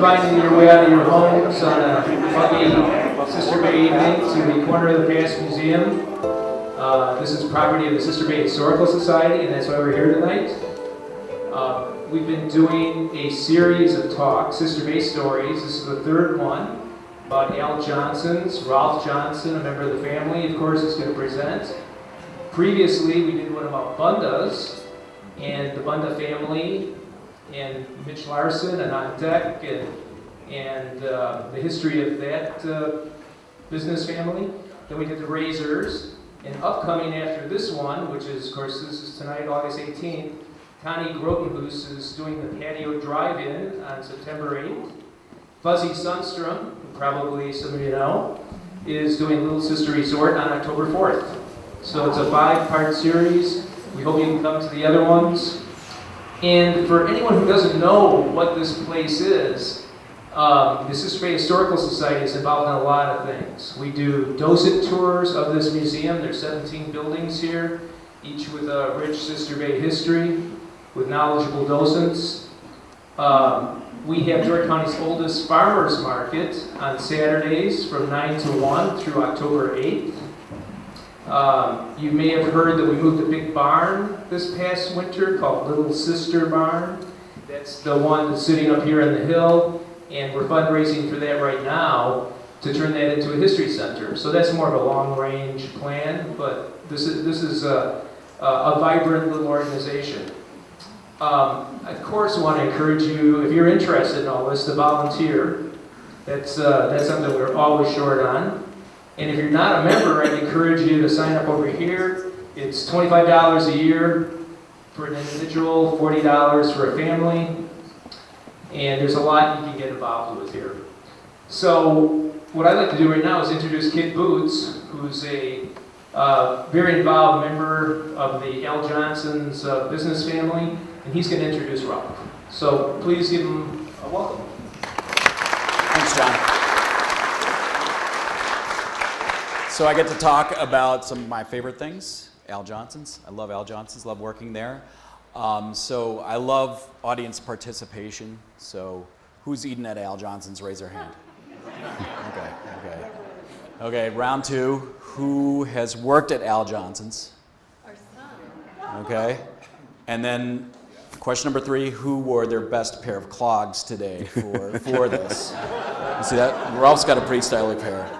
finding your way out of your homes on a foggy Sister Bay evening to the corner of the Past Museum. This is property of the Sister Bay Historical Society, and that's why we're here tonight. We've been doing a series of talks, Sister Bay Stories. This is the third one about Al Johnson's. Rolf Johnson, a member of the family, of course, is going to present. Previously, we did one about Bundas and the Bunda family and Mitch Larson and on deck and the history of that business family. Then we did the Razors. And upcoming after this one, which is, of course, this is tonight, August 18th, Connie Grotenhuis is doing the patio drive-in on September 8th. Fuzzy Sundstrom, who probably some of you know, is doing Little Sister Resort on October 4th. So it's a 5-part series. We hope you can come to the other ones. And for anyone who doesn't know what this place is, the Sister Bay Historical Society is involved in a lot of things. We do docent tours of this museum. There's 17 buildings here, each with a rich Sister Bay history, with knowledgeable docents. We have Door County's oldest farmers market on Saturdays from 9 to 1 through October 8th. You may have heard that we moved a big barn this past winter called Little Sister Barn. That's the one that's sitting up here on the hill, and we're fundraising for that right now to turn that into a history center. So that's more of a long-range plan, but this is a vibrant little organization. Of course, I want to encourage you, if you're interested in all this, to volunteer. That's something we're always short on. And if you're not a member, I'd encourage you to sign up over here. It's $25 a year for an individual, $40 for a family, and there's a lot you can get involved with here. So what I'd like to do right now is introduce Kit Boots, who's a very involved member of the Al Johnson's business family, and he's going to introduce Rolf. So please give him a welcome. Thanks, John. So I get to talk about some of my favorite things, Al Johnson's. I love Al Johnson's, love working there. So I love audience participation. So who's eating at Al Johnson's? Raise their hand. Okay, round two. Who has worked at Al Johnson's? Our son. Okay. And then question number 3, who wore their best pair of clogs today for this? You see that? Ralph's got a pretty stylish pair.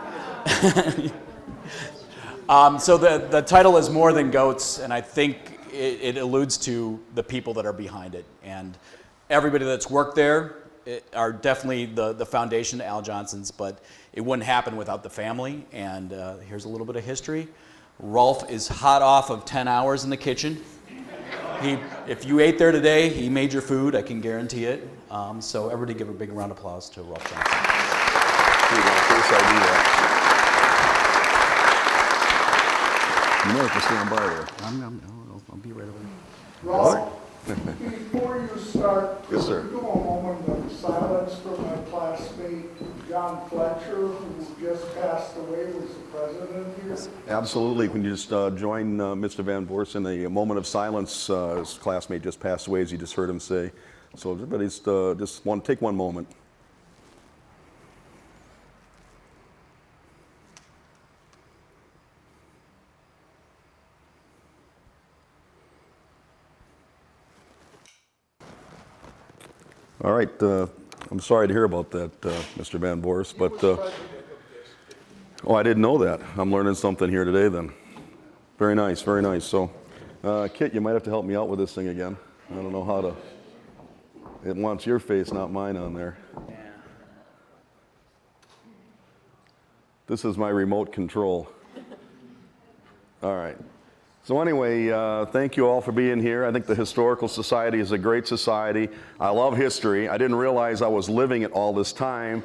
So the title is More Than Goats, and I think it alludes to the people that are behind it. And everybody that's worked there are definitely the foundation to Al Johnson's, but it wouldn't happen without the family. And here's a little bit of history. Rolf is hot off of 10 hours in the kitchen. If you ate there today, he made your food, I can guarantee it. So everybody give a big round of applause to Rolf Johnson. You know, if you stand by there. I'll be right over there. Rolf, before you start, Yes, sir. could you do a moment of silence for my classmate, John Fletcher, who just passed away, was the president here? Absolutely. Can you just join Mr. Van Voorst in a moment of silence? His classmate just passed away, as you just heard him say. So everybody's just want to take one moment. All right, I'm sorry to hear about that, Mr. Van Voorst, but, oh, I didn't know that. I'm learning something here today then. Very nice, very nice. So, Kit, you might have to help me out with this thing again. I don't know how to, it wants your face, not mine on there. Yeah. This is my remote control. All right. So anyway, thank you all for being here. I think the Historical Society is a great society. I love history. I didn't realize I was living it all this time.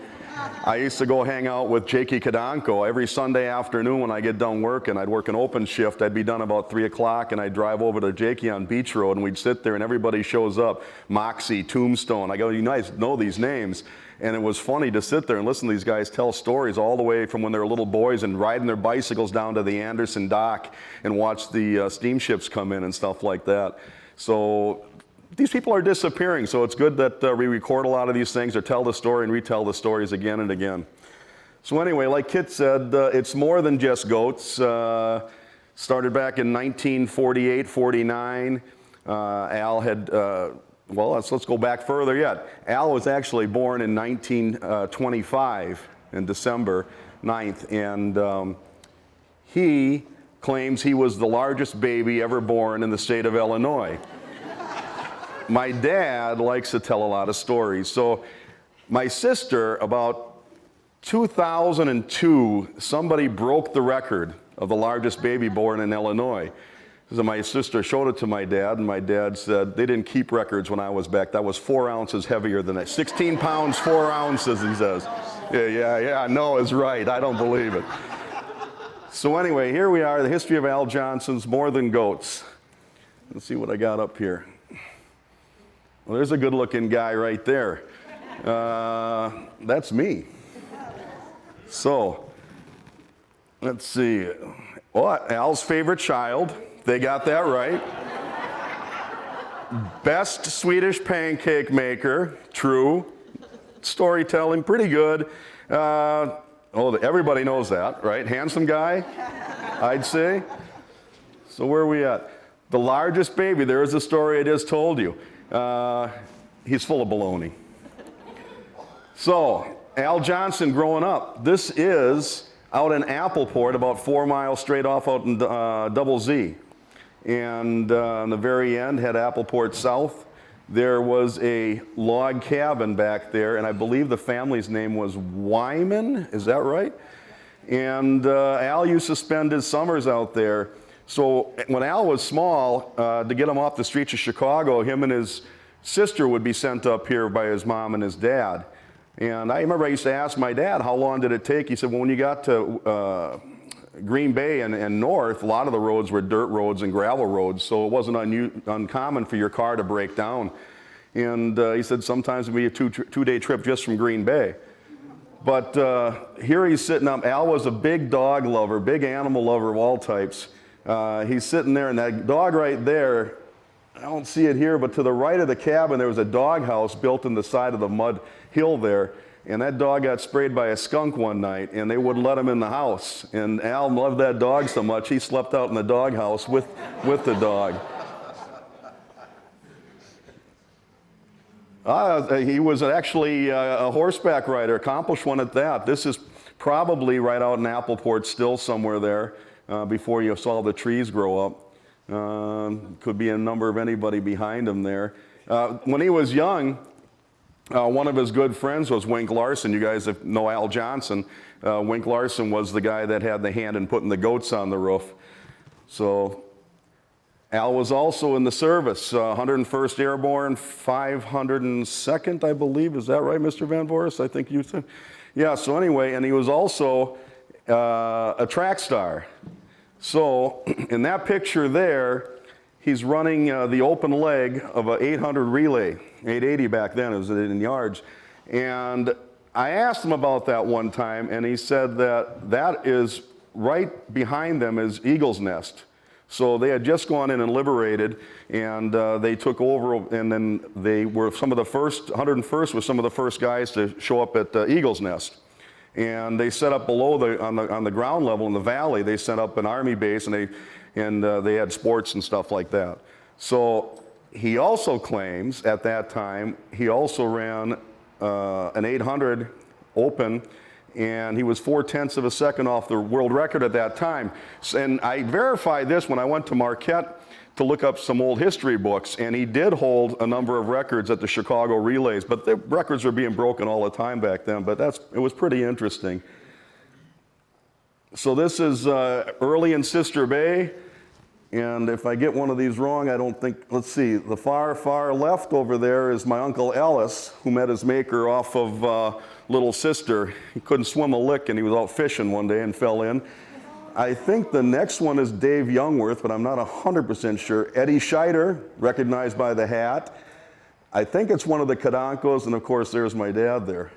I used to go hang out with Jakey Kadanko every Sunday afternoon when I get done working. I'd work an open shift. I'd be done about 3 o'clock, and I'd drive over to Jakey on Beach Road, and we'd sit there, and everybody shows up. Moxie, Tombstone. I go, you guys know these names. And it was funny to sit there and listen to these guys tell stories all the way from when they were little boys and riding their bicycles down to the Anderson dock and watch the steamships come in and stuff like that. So these people are disappearing, so it's good that we record a lot of these things or tell the story and retell the stories again and again. So anyway, like Kit said, it's more than just goats. Started back in 1948, 49. Al had, well, let's go back further yet. Al was actually born in 1925 in December 9th, and he claims he was the largest baby ever born in the state of Illinois. My dad likes to tell a lot of stories. So my sister, about 2002, somebody broke the record of the largest baby born in Illinois. So my sister showed it to my dad, and my dad said, they didn't keep records when I was back. That was 4 ounces heavier than that. 16 pounds, 4 ounces, he says. Yeah, no is right. I don't believe it. So anyway, here we are, the history of Al Johnson's More Than Goats. Let's see what I got up here. Well, there's a good-looking guy right there. That's me. So, let's see. Oh, Al's favorite child. They got that right. Best Swedish pancake maker. True. Storytelling, pretty good. Everybody knows that, right? Handsome guy, I'd say. So where are we at? The largest baby. There is a story I just told you. He's full of baloney. So, Al Johnson growing up. This is out in Appleport, about 4 miles straight off out in Double Z. And on the very end, head Appleport south. There was a log cabin back there, and I believe the family's name was Wyman, is that right? And Al used to spend his summers out there. So when Al was small, to get him off the streets of Chicago, him and his sister would be sent up here by his mom and his dad. And I remember I used to ask my dad, how long did it take? He said, well, when you got to Green Bay and north, a lot of the roads were dirt roads and gravel roads, so it wasn't uncommon for your car to break down. And he said sometimes it would be a two-day trip just from Green Bay. But here he's sitting up. Al was a big dog lover, big animal lover of all types. He's sitting there, and that dog right there, I don't see it here, but to the right of the cabin, there was a dog house built in the side of the mud hill there. And that dog got sprayed by a skunk one night, and they wouldn't let him in the house. And Al loved that dog so much, he slept out in the dog house with the dog. He was actually a horseback rider, accomplished one at that. This is probably right out in Appleport, still somewhere there, before you saw the trees grow up. Could be a number of anybody behind him there. When he was young, one of his good friends was Wink Larson. You guys know Al Johnson. Wink Larson was the guy that had the hand in putting the goats on the roof. So Al was also in the service, 101st Airborne, 502nd, I believe. Is that right, Mr. Van Voorhis? I think you said. Yeah, so anyway, and he was also a track star. So in that picture there, he's running the open leg of an 800 relay, 880 back then, it was in yards. And I asked him about that one time, and he said that is right behind them is Eagle's Nest. So they had just gone in and liberated, and they took over, and then they were some of the first, 101st was some of the first guys to show up at Eagle's Nest. And they set up below on the ground level in the valley, they set up an army base, and they had sports and stuff like that. So he also claims at that time, he also ran an 800 open, and he was 0.4 of a second off the world record at that time. And I verified this when I went to Marquette to look up some old history books, and he did hold a number of records at the Chicago relays, but the records were being broken all the time back then, but it was pretty interesting. So this is early in Sister Bay, and if I get one of these wrong, I don't think, let's see, the far, far left over there is my Uncle Ellis, who met his maker off of Little Sister. He couldn't swim a lick, and he was out fishing one day and fell in. I think the next one is Dave Youngworth, but I'm not 100% sure. Eddie Scheider, recognized by the hat. I think it's one of the Kadankos, and of course there's my dad there.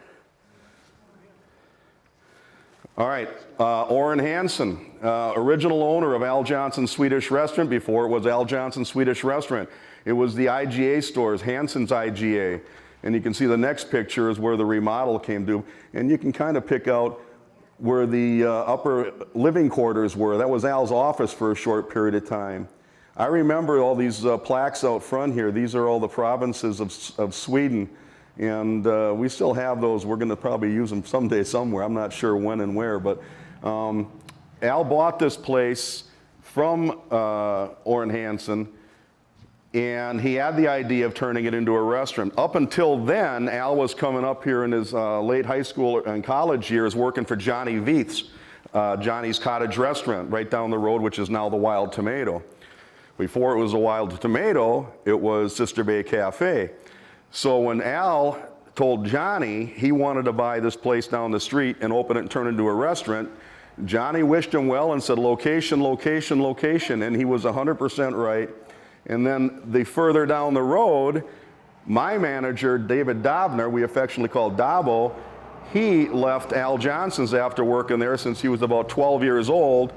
All right, Orrin Hansen, original owner of Al Johnson's Swedish Restaurant before it was Al Johnson's Swedish Restaurant. It was the IGA stores, Hansen's IGA. And you can see the next picture is where the remodel came to. And you can kind of pick out where the upper living quarters were. That was Al's office for a short period of time. I remember all these plaques out front here. These are all the provinces of Sweden. And we still have those. We're going to probably use them someday somewhere. I'm not sure when and where. But Al bought this place from Orrin Hansen. And he had the idea of turning it into a restaurant. Up until then, Al was coming up here in his late high school and college years working for Johnny Veith's, Johnny's Cottage Restaurant, right down the road, which is now the Wild Tomato. Before it was a Wild Tomato, it was Sister Bay Cafe. So when Al told Johnny he wanted to buy this place down the street and open it and turn it into a restaurant, Johnny wished him well and said, location, location, location, and he was 100% right. And then the further down the road, my manager, David Dobner, we affectionately call Dabo, he left Al Johnson's after working there since he was about 12 years old.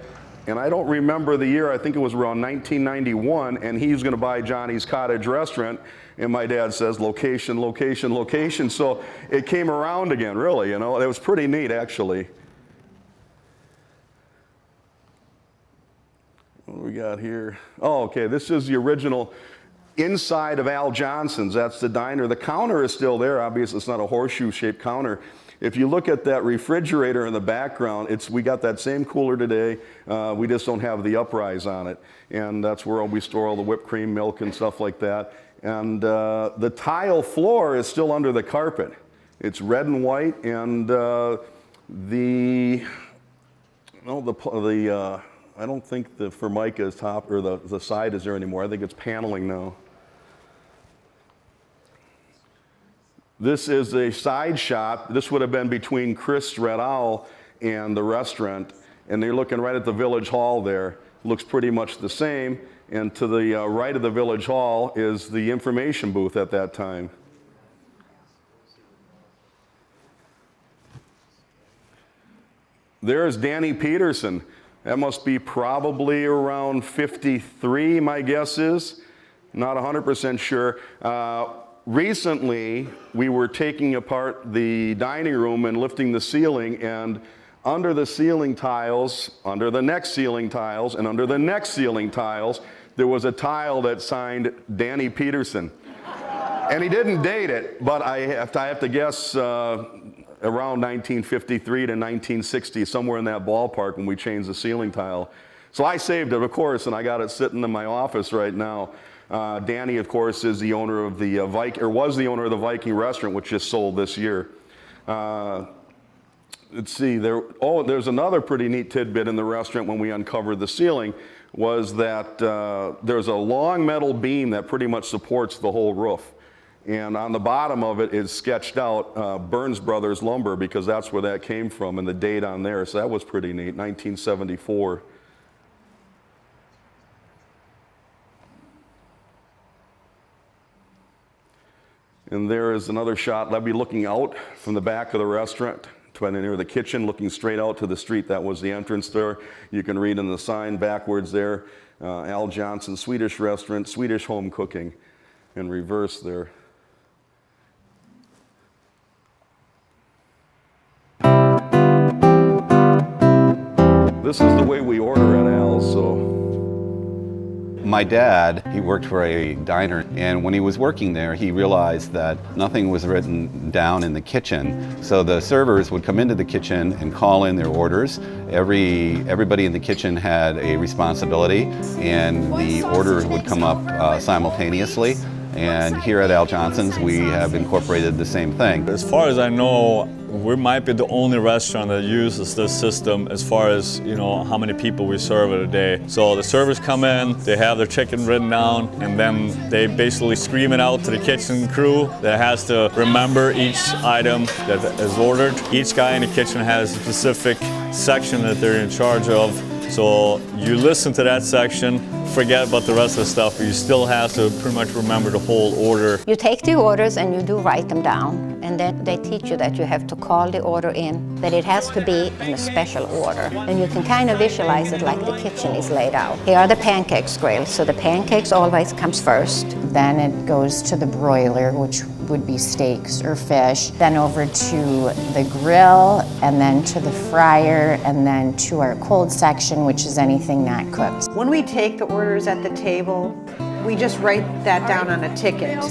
And I don't remember the year, I think it was around 1991, and he's gonna buy Johnny's Cottage Restaurant. And my dad says, location, location, location. So it came around again, really, you know. It was pretty neat, actually. What do we got here? Oh, okay, this is the original inside of Al Johnson's. That's the diner. The counter is still there. Obviously, it's not a horseshoe-shaped counter. If you look at that refrigerator in the background, we got that same cooler today. We just don't have the uprise on it. And that's where we store all the whipped cream, milk, and stuff like that. And the tile floor is still under the carpet. It's red and white, and I don't think the Formica is top, or the side is there anymore. I think it's paneling now. This is a side shot. This would have been between Chris Red Owl and the restaurant. And they're looking right at the Village Hall there. Looks pretty much the same. And to the right of the Village Hall is the information booth at that time. There's Danny Peterson. That must be probably around 53, my guess is. Not 100% sure. Recently, we were taking apart the dining room and lifting the ceiling, and under the ceiling tiles, under the next ceiling tiles, and under the next ceiling tiles, there was a tile that signed Danny Peterson. And he didn't date it, but I have to guess around 1953 to 1960, somewhere in that ballpark when we changed the ceiling tile. So I saved it, of course, and I got it sitting in my office right now. Danny, of course, is the owner of the was the owner of the Viking restaurant, which just sold this year. Let's see, there's another pretty neat tidbit in the restaurant when we uncovered the ceiling, was that there's a long metal beam that pretty much supports the whole roof. And on the bottom of it is sketched out Burns Brothers Lumber, because that's where that came from, and the date on there. So that was pretty neat, 1974. And there is another shot. That'd be looking out from the back of the restaurant, near the kitchen, looking straight out to the street. That was the entrance there. You can read in the sign backwards there, Al Johnson Swedish Restaurant, Swedish Home Cooking, in reverse there. This is the way we order at Al's, so. My dad, he worked for a diner, and when he was working there, he realized that nothing was written down in the kitchen. So the servers would come into the kitchen and call in their orders. Everybody in the kitchen had a responsibility, and the orders would come up simultaneously. And here at Al Johnson's, we have incorporated the same thing. As far as I know, we might be the only restaurant that uses this system as far as, how many people we serve in a day. So the servers come in, they have their chicken written down, and then they basically scream it out to the kitchen crew that has to remember each item that is ordered. Each guy in the kitchen has a specific section that they're in charge of, So you listen to that section, forget about the rest of the stuff, but you still have to pretty much remember the whole order. You take the orders and you do write them down, and then they teach you that you have to call the order in, that it has to be in a special order. And you can kind of visualize it like the kitchen is laid out. Here are the pancakes grilled, so the pancakes always comes first. Then it goes to the broiler, which would be steaks or fish, then over to the grill, and then to the fryer, and then to our cold section, which is anything not cooked. When we take the orders at the table, we just write that down on a ticket.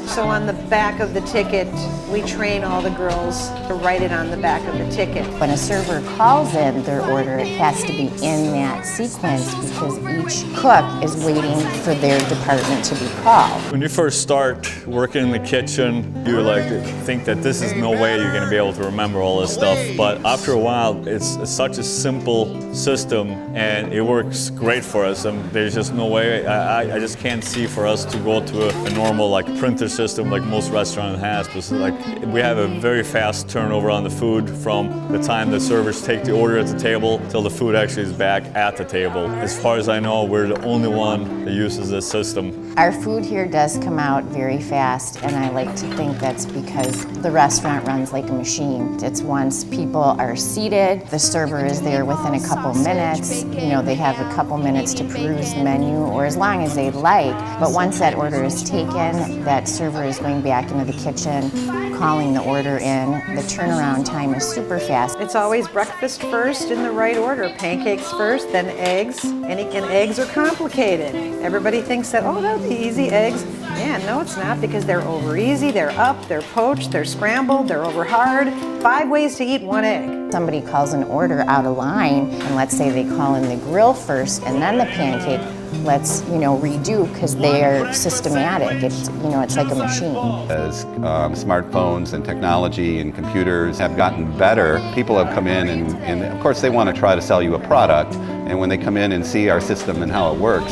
So on the back of the ticket, we train all the girls to write it on the back of the ticket. When a server calls in their order, it has to be in that sequence because each cook is waiting for their department to be called. When you first start working in the kitchen, you like think that this is no way you're going to be able to remember all this stuff. But after a while, it's such a simple system, and it works great for us. And there's just no way. I just can't see for us to go to a normal like printer system like most restaurant has. Because like we have a very fast turnover on the food from the time the servers take the order at the table till the food actually is back at the table. As far as I know, we're the only one that uses this system. Our food here does come out very fast, and I like to think that's because the restaurant runs like a machine. It's once people are seated, the server is there within a couple minutes. You know, they have a couple minutes to peruse the menu, or as long as they like. But once that order is taken, that server is going back into the kitchen, calling the order in. The turnaround time is super fast. It's always breakfast first in the right order. Pancakes first, then eggs. And eggs are complicated. Everybody thinks that, oh, that'll be easy, eggs. Man, no, it's not, because they're over easy, they're up, they're poached, they're scrambled, they're over hard. 5 ways to eat one egg. Somebody calls an order out of line, and let's say they call in the grill first and then the pancake. Let's, redo, because they're systematic. It's like a machine. As smartphones and technology and computers have gotten better, people have come in and of course they want to try to sell you a product, and when they come in and see our system and how it works,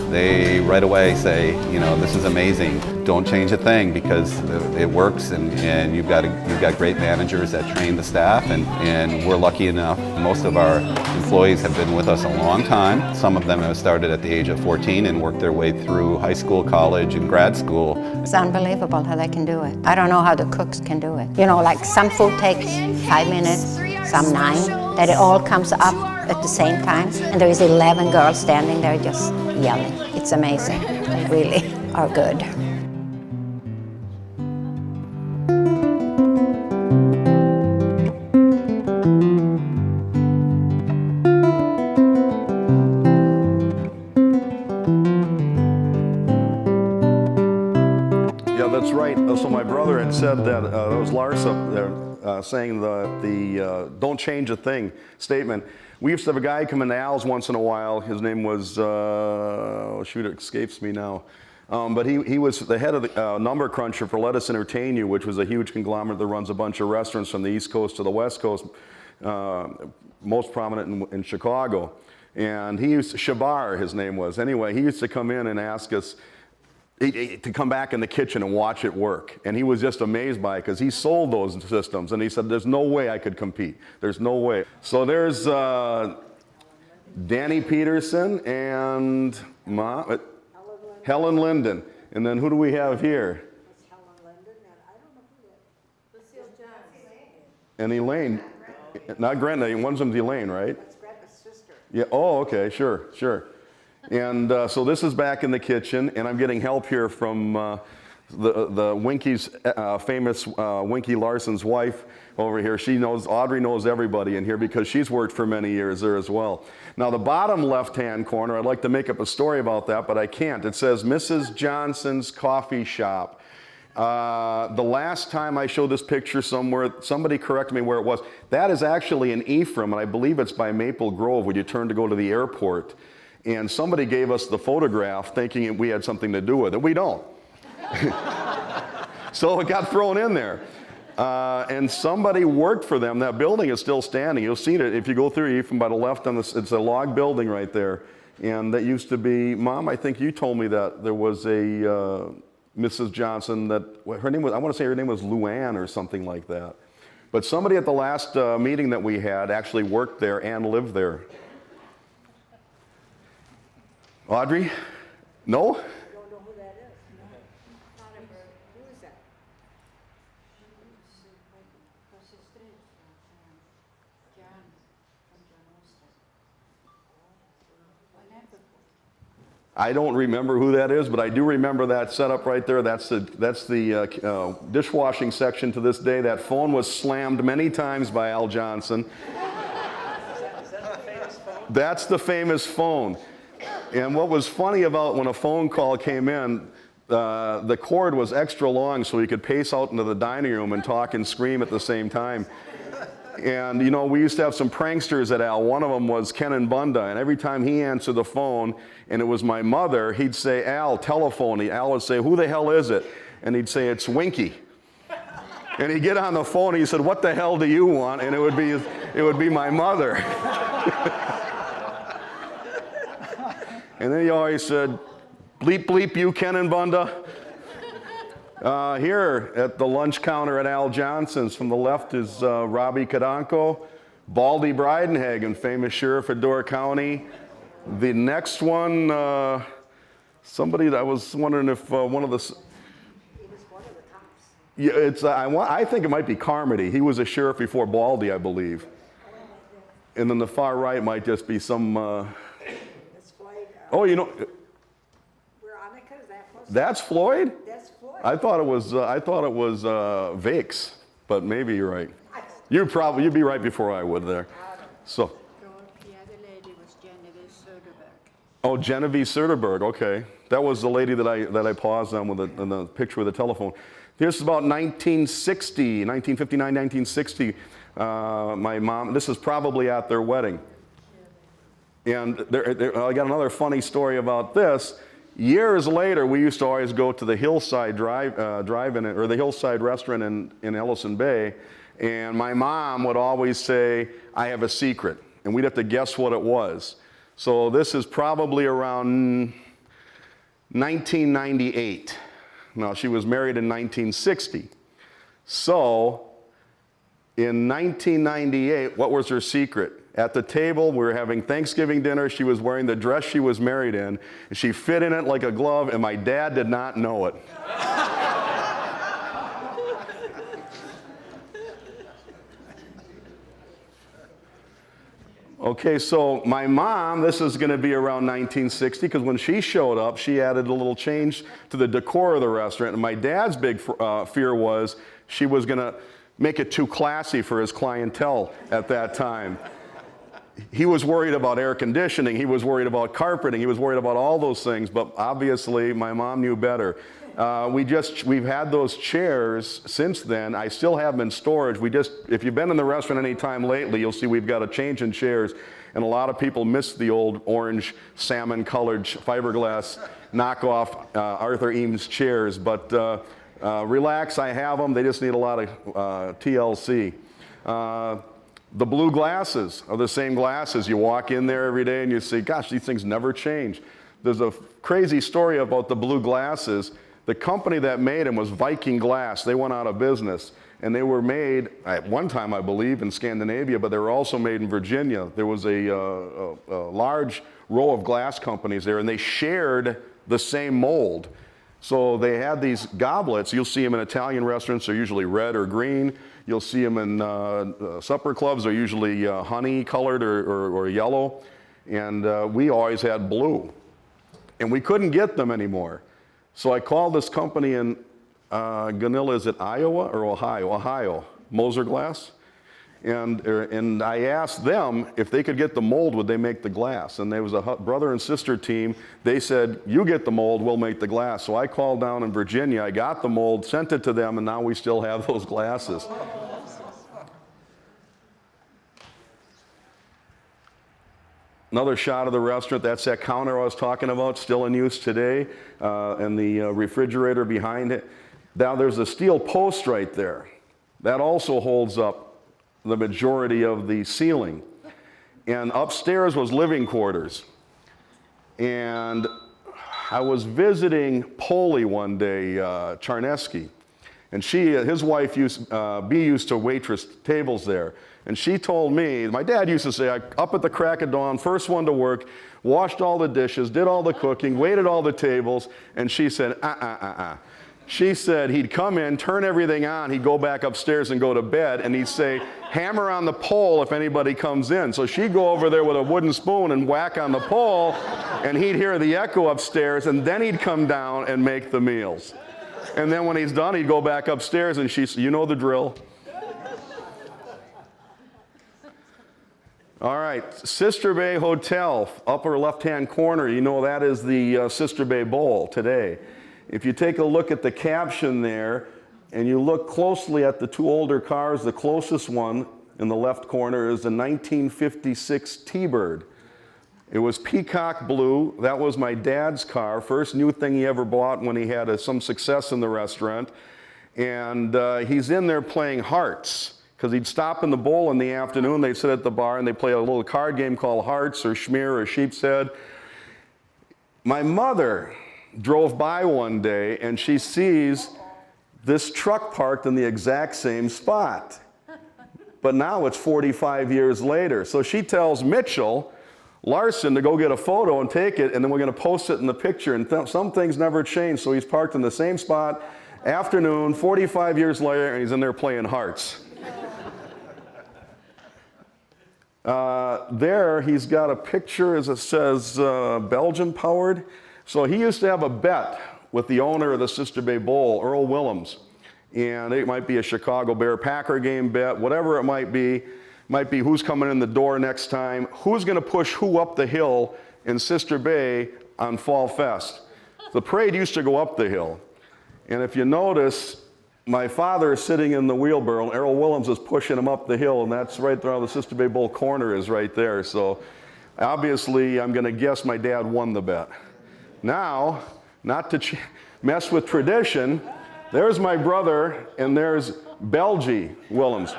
they right away say, this is amazing. Don't change a thing, because it works, and you've got great managers that train the staff, and we're lucky enough. Most of our employees have been with us a long time. Some of them have started at the age of 14 and worked their way through high school, college, and grad school. It's unbelievable how they can do it. I don't know how the cooks can do it. Like some food takes 5 minutes, some 9, that it all comes up at the same time, and there is 11 girls standing there just yelling. It's amazing. They really are good. Yeah, that's right. So my brother had said that, that was Lars up there saying the don't change a thing statement. We used to have a guy come into Al's once in a while. His name was, it escapes me now. But he was the head of the number cruncher for Let Us Entertain You, which was a huge conglomerate that runs a bunch of restaurants from the East Coast to the West Coast, most prominent in Chicago. And he used to, Shabar, his name was. Anyway, he used to come in and ask us to come back in the kitchen and watch it work. And he was just amazed by it, because he sold those systems. And he said, there's no way I could compete. There's no way. So there's Danny Peterson and Helen Linden. And then who do we have here? And Elaine. Not Greta, one of them's Elaine, right? That's Greta's sister. Yeah, oh, okay, sure. And so this is back in the kitchen, and I'm getting help here from the Winky's famous Winky Larson's wife over here. Audrey knows everybody in here because she's worked for many years there as well. Now the bottom left-hand corner, I'd like to make up a story about that, but I can't. It says Mrs. Johnson's Coffee Shop. The last time I showed this picture somewhere, somebody correct me where it was. That is actually in Ephraim, and I believe it's by Maple Grove when you turn to go to the airport. And somebody gave us the photograph thinking we had something to do with it. We don't. So it got thrown in there. And somebody worked for them. That building is still standing. You'll see it if you go through Ephraim by the left. It's a log building right there. And that used to be, Mom, I think you told me that there was a Mrs. Johnson that, her name was, I want to say her name was Luann or something like that. But somebody at the last meeting that we had actually worked there and lived there. Audrey? No? I don't know who that is. Who is that? I don't remember who that is, but I do remember that setup right there. That's the dishwashing section to this day. That phone was slammed many times by Al Johnson. Is that the famous phone? That's the famous phone. And what was funny about when a phone call came in, the cord was extra long so he could pace out into the dining room and talk and scream at the same time. And you know, we used to have some pranksters at Al. One of them was Ken and Bunda, and every time he answered the phone and it was my mother, he'd say, Al, telephone. Al would say, who the hell is it? And he'd say, it's Winky. And he'd get on the phone and he said, what the hell do you want? And it would be my mother. And then he always said, bleep, bleep, you, Ken and Bunda. Here at the lunch counter at Al Johnson's, from the left is Robbie Kadanko, Baldy Breidenhagen, famous sheriff of Door County. The next one, somebody that I was wondering if one of the... He was one of the cops. Yeah, it's, I think it might be Carmody. He was a sheriff before Baldy, I believe. And then the far right might just be some... That's Floyd. Oh, you know... Veronica, is that close? That's Floyd? That's Floyd. I thought it was Vakes, but maybe you're right. You'd be right before I would there. So. The other lady was Genevieve Soderberg. Oh, Genevieve Soderberg. Okay, that was the lady that I paused on with the picture with the telephone. This is about 1959, 1960. My mom. This is probably at their wedding. And I got another funny story about this. Years later, we used to always go to the Hillside Drive-In, or the Hillside Restaurant in Ellison Bay, and my mom would always say, I have a secret, and we'd have to guess what it was. So this is probably around 1998. Now, she was married in 1960. So, in 1998, what was her secret? At the table, we were having Thanksgiving dinner. She was wearing the dress she was married in. And she fit in it like a glove, and my dad did not know it. Okay, so my mom, this is going to be around 1960, because when she showed up, she added a little change to the decor of the restaurant. And my dad's big fear was she was going to make it too classy for his clientele at that time. He was worried about air conditioning, he was worried about carpeting, he was worried about all those things, but obviously my mom knew better. We've had those chairs since then. I still have them in storage. If you've been in the restaurant any time lately, you'll see we've got a change in chairs, and a lot of people miss the old orange salmon-colored fiberglass knockoff Arthur Eames chairs, but relax, I have them. They just need a lot of TLC. The blue glasses are the same glasses. You walk in there every day and you say, gosh, these things never change. There's a crazy story about the blue glasses. The company that made them was Viking Glass. They went out of business. And they were made, at one time I believe, in Scandinavia, but they were also made in Virginia. There was a large row of glass companies there, and they shared the same mold. So they had these goblets. You'll see them in Italian restaurants. They're usually red or green. You'll see them in supper clubs. They're usually honey colored or yellow. And we always had blue. And we couldn't get them anymore. So I called this company in Gunilla, is it Iowa or Ohio? Ohio, Moser Glass. And I asked them if they could get the mold, would they make the glass? And there was a brother and sister team. They said, you get the mold, we'll make the glass. So I called down in Virginia, I got the mold, sent it to them, and now we still have those glasses. Another shot of the restaurant, that's that counter I was talking about, still in use today, and the refrigerator behind it. Now there's a steel post right there. That also holds up the majority of the ceiling. And upstairs was living quarters. And I was visiting Poli one day, Charneski, And his wife used to waitress tables there. And she told me, my dad used to say, up at the crack of dawn, first one to work, washed all the dishes, did all the cooking, waited all the tables, and she said, She said he'd come in, turn everything on, he'd go back upstairs and go to bed, and he'd say, hammer on the pole if anybody comes in. So she'd go over there with a wooden spoon and whack on the pole, and he'd hear the echo upstairs, and then he'd come down and make the meals. And then when he's done, he'd go back upstairs, and she said, you know the drill. All right, Sister Bay Hotel, upper left-hand corner, you know that is the Sister Bay Bowl today. If you take a look at the caption there, and you look closely at the two older cars, the closest one in the left corner is the 1956 T-Bird. It was peacock blue. That was my dad's car, first new thing he ever bought when he had some success in the restaurant. And he's in there playing hearts, because he'd stop in the bowl in the afternoon, they'd sit at the bar and they'd play a little card game called Hearts or Schmear or Sheep's Head. My mother drove by one day and she sees this truck parked in the exact same spot. But now it's 45 years later. So she tells Mitchell Larson to go get a photo and take it, and then we're going to post it in the picture. And some things never change, so he's parked in the same spot, afternoon, 45 years later, and he's in there playing hearts. There, he's got a picture, as it says, Belgian powered. So he used to have a bet with the owner of the Sister Bay Bowl, Earl Willems. And it might be a Chicago Bear-Packer game bet, whatever it might be who's coming in the door next time, who's going to push who up the hill in Sister Bay on Fall Fest. The parade used to go up the hill. And if you notice, my father is sitting in the wheelbarrow, and Earl Willems is pushing him up the hill, and that's right there on the Sister Bay Bowl corner is right there. So obviously, I'm going to guess my dad won the bet. Now, not to mess with tradition, there's my brother, and there's Belgie Willems.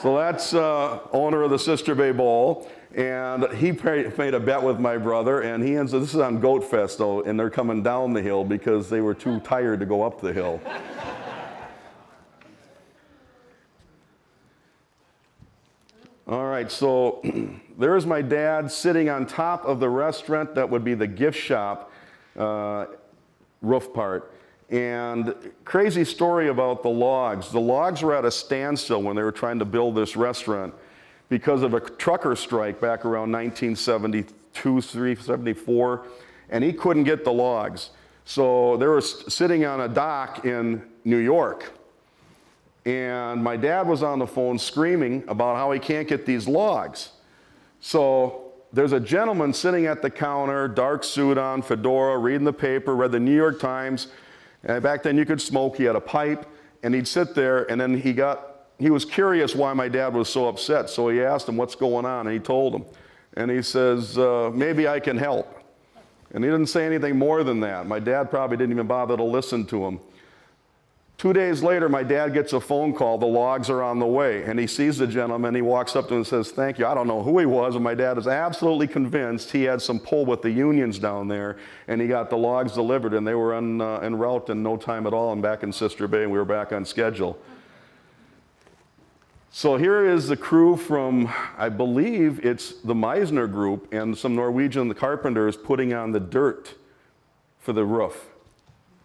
So that's owner of the Sister Bay Bowl, and he made a bet with my brother, and this is on Goat Fest, though, and they're coming down the hill because they were too tired to go up the hill. All right, so there's my dad sitting on top of the restaurant that would be the gift shop roof part. And crazy story about the logs. The logs were at a standstill when they were trying to build this restaurant because of a trucker strike back around 1972, 74, and he couldn't get the logs. So they were sitting on a dock in New York. And my dad was on the phone screaming about how he can't get these logs. So there's a gentleman sitting at the counter, dark suit on, fedora, reading the paper, read the New York Times. And back then you could smoke, he had a pipe, and he'd sit there, and then he was curious why my dad was so upset. So he asked him what's going on, and he told him. And he says, maybe I can help. And he didn't say anything more than that. My dad probably didn't even bother to listen to him. 2 days later, my dad gets a phone call, the logs are on the way, and he sees the gentleman, he walks up to him and says, thank you. I don't know who he was, and my dad is absolutely convinced he had some pull with the unions down there, and he got the logs delivered, and they were en route in no time at all, and back in Sister Bay, and we were back on schedule. So here is the crew from, I believe it's the Meisner Group, and some Norwegian carpenters putting on the dirt for the roof.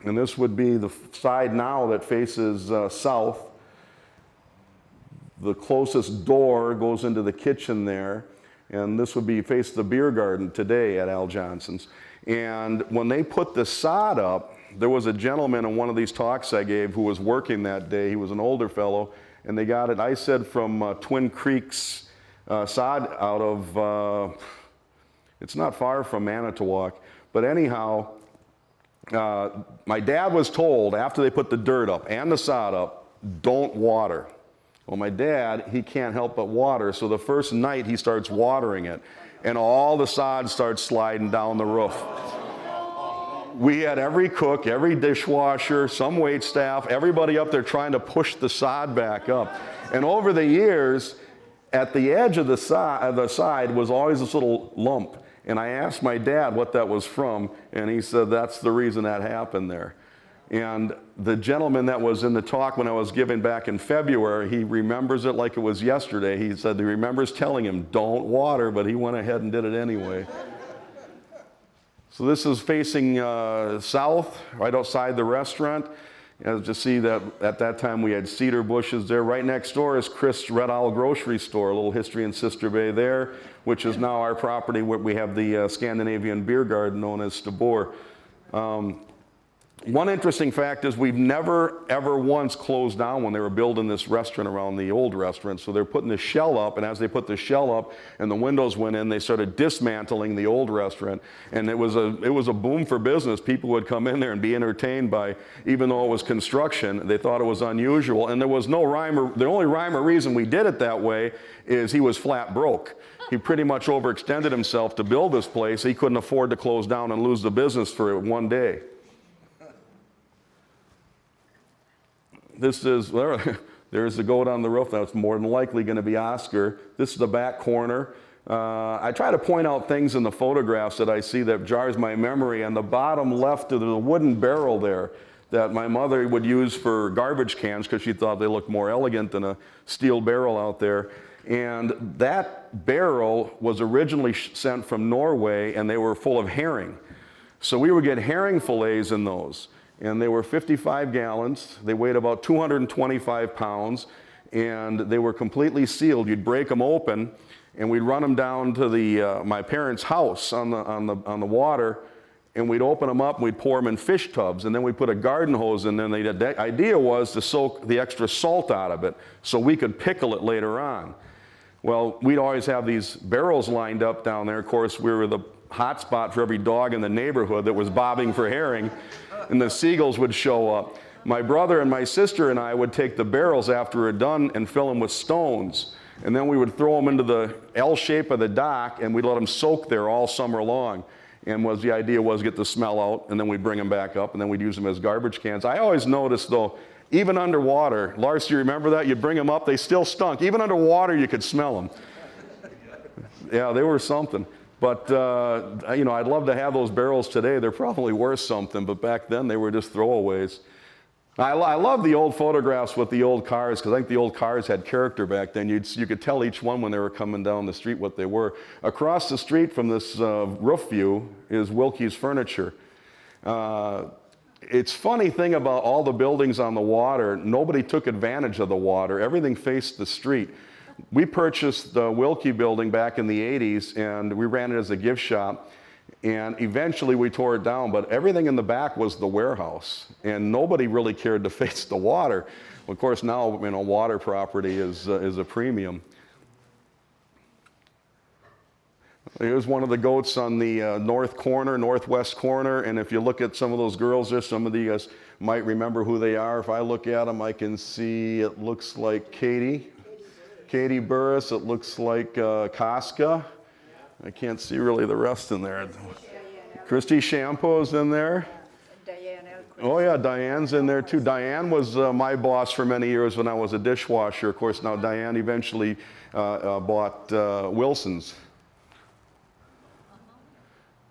And this would be the side now that faces south. The closest door goes into the kitchen there. And this would be face the beer garden today at Al Johnson's. And when they put the sod up, there was a gentleman in one of these talks I gave who was working that day. He was an older fellow. And they got it, I said, from Twin Creeks sod out of, it's not far from Manitowoc. But anyhow, my dad was told after they put the dirt up and the sod up, don't water. Well, my dad, he can't help but water, so the first night he starts watering it, and all the sod starts sliding down the roof. We had every cook, every dishwasher, some wait staff, everybody up there trying to push the sod back up. And over the years, at the edge of the side was always this little lump. And I asked my dad what that was from, and he said that's the reason that happened there. And the gentleman that was in the talk when I was giving back in February, he remembers it like it was yesterday. He said he remembers telling him, don't water, but he went ahead and did it anyway. So this is facing south, right outside the restaurant. As you see that at that time we had cedar bushes there. Right next door is Chris' Red Owl Grocery Store, a little history in Sister Bay there, which is now our property where we have the Scandinavian beer garden known as Stabor. One interesting fact is we've never, ever once closed down when they were building this restaurant around the old restaurant. So they're putting the shell up, and as they put the shell up and the windows went in, they started dismantling the old restaurant. And it was a boom for business. People would come in there and be entertained by, even though it was construction, they thought it was unusual. And there was no rhyme or, the only rhyme or reason we did it that way is he was flat broke. He pretty much overextended himself to build this place. He couldn't afford to close down and lose the business for one day. This is, there's the goat on the roof. That's more than likely going to be Oscar. This is the back corner. I try to point out things in the photographs that I see that jars my memory. On the bottom left of the wooden barrel there that my mother would use for garbage cans because she thought they looked more elegant than a steel barrel out there. And that barrel was originally sent from Norway, and they were full of herring. So we would get herring fillets in those. And they were 55 gallons. They weighed about 225 pounds, and they were completely sealed. You'd break them open, and we'd run them down to my parents' house on the water, and we'd open them up and we'd pour them in fish tubs, and then we'd put a garden hose in. And the idea was to soak the extra salt out of it so we could pickle it later on. Well, we'd always have these barrels lined up down there. Of course, we were the hot spot for every dog in the neighborhood that was bobbing for herring. And the seagulls would show up. My brother and my sister and I would take the barrels after we were done and fill them with stones. And then we would throw them into the L shape of the dock, and we'd let them soak there all summer long. And the idea was get the smell out, and then we'd bring them back up, and then we'd use them as garbage cans. I always noticed, though, even underwater, Lars, do you remember that? You'd bring them up, they still stunk. Even underwater, you could smell them. Yeah, they were something. But, you know, I'd love to have those barrels today. They're probably worth something, but back then they were just throwaways. I love the old photographs with the old cars, because I think the old cars had character back then. You could tell each one when they were coming down the street what they were. Across the street from this roof view is Wilkie's Furniture. It's funny thing about all the buildings on the water, nobody took advantage of the water. Everything faced the street. We purchased the Wilkie building back in the 80s, and we ran it as a gift shop, and eventually we tore it down, but everything in the back was the warehouse, and nobody really cared to face the water. Of course, now, you know, water property is a premium. Here's one of the goats on the northwest corner, and if you look at some of those girls there, some of you guys might remember who they are. If I look at them, I can see it looks like Katie Burris, it looks like Casca. I can't see really the rest in there. Christy Shampoo's in there. Oh yeah, Diane's in there too. Diane was my boss for many years when I was a dishwasher. Of course, now Diane eventually bought Wilson's.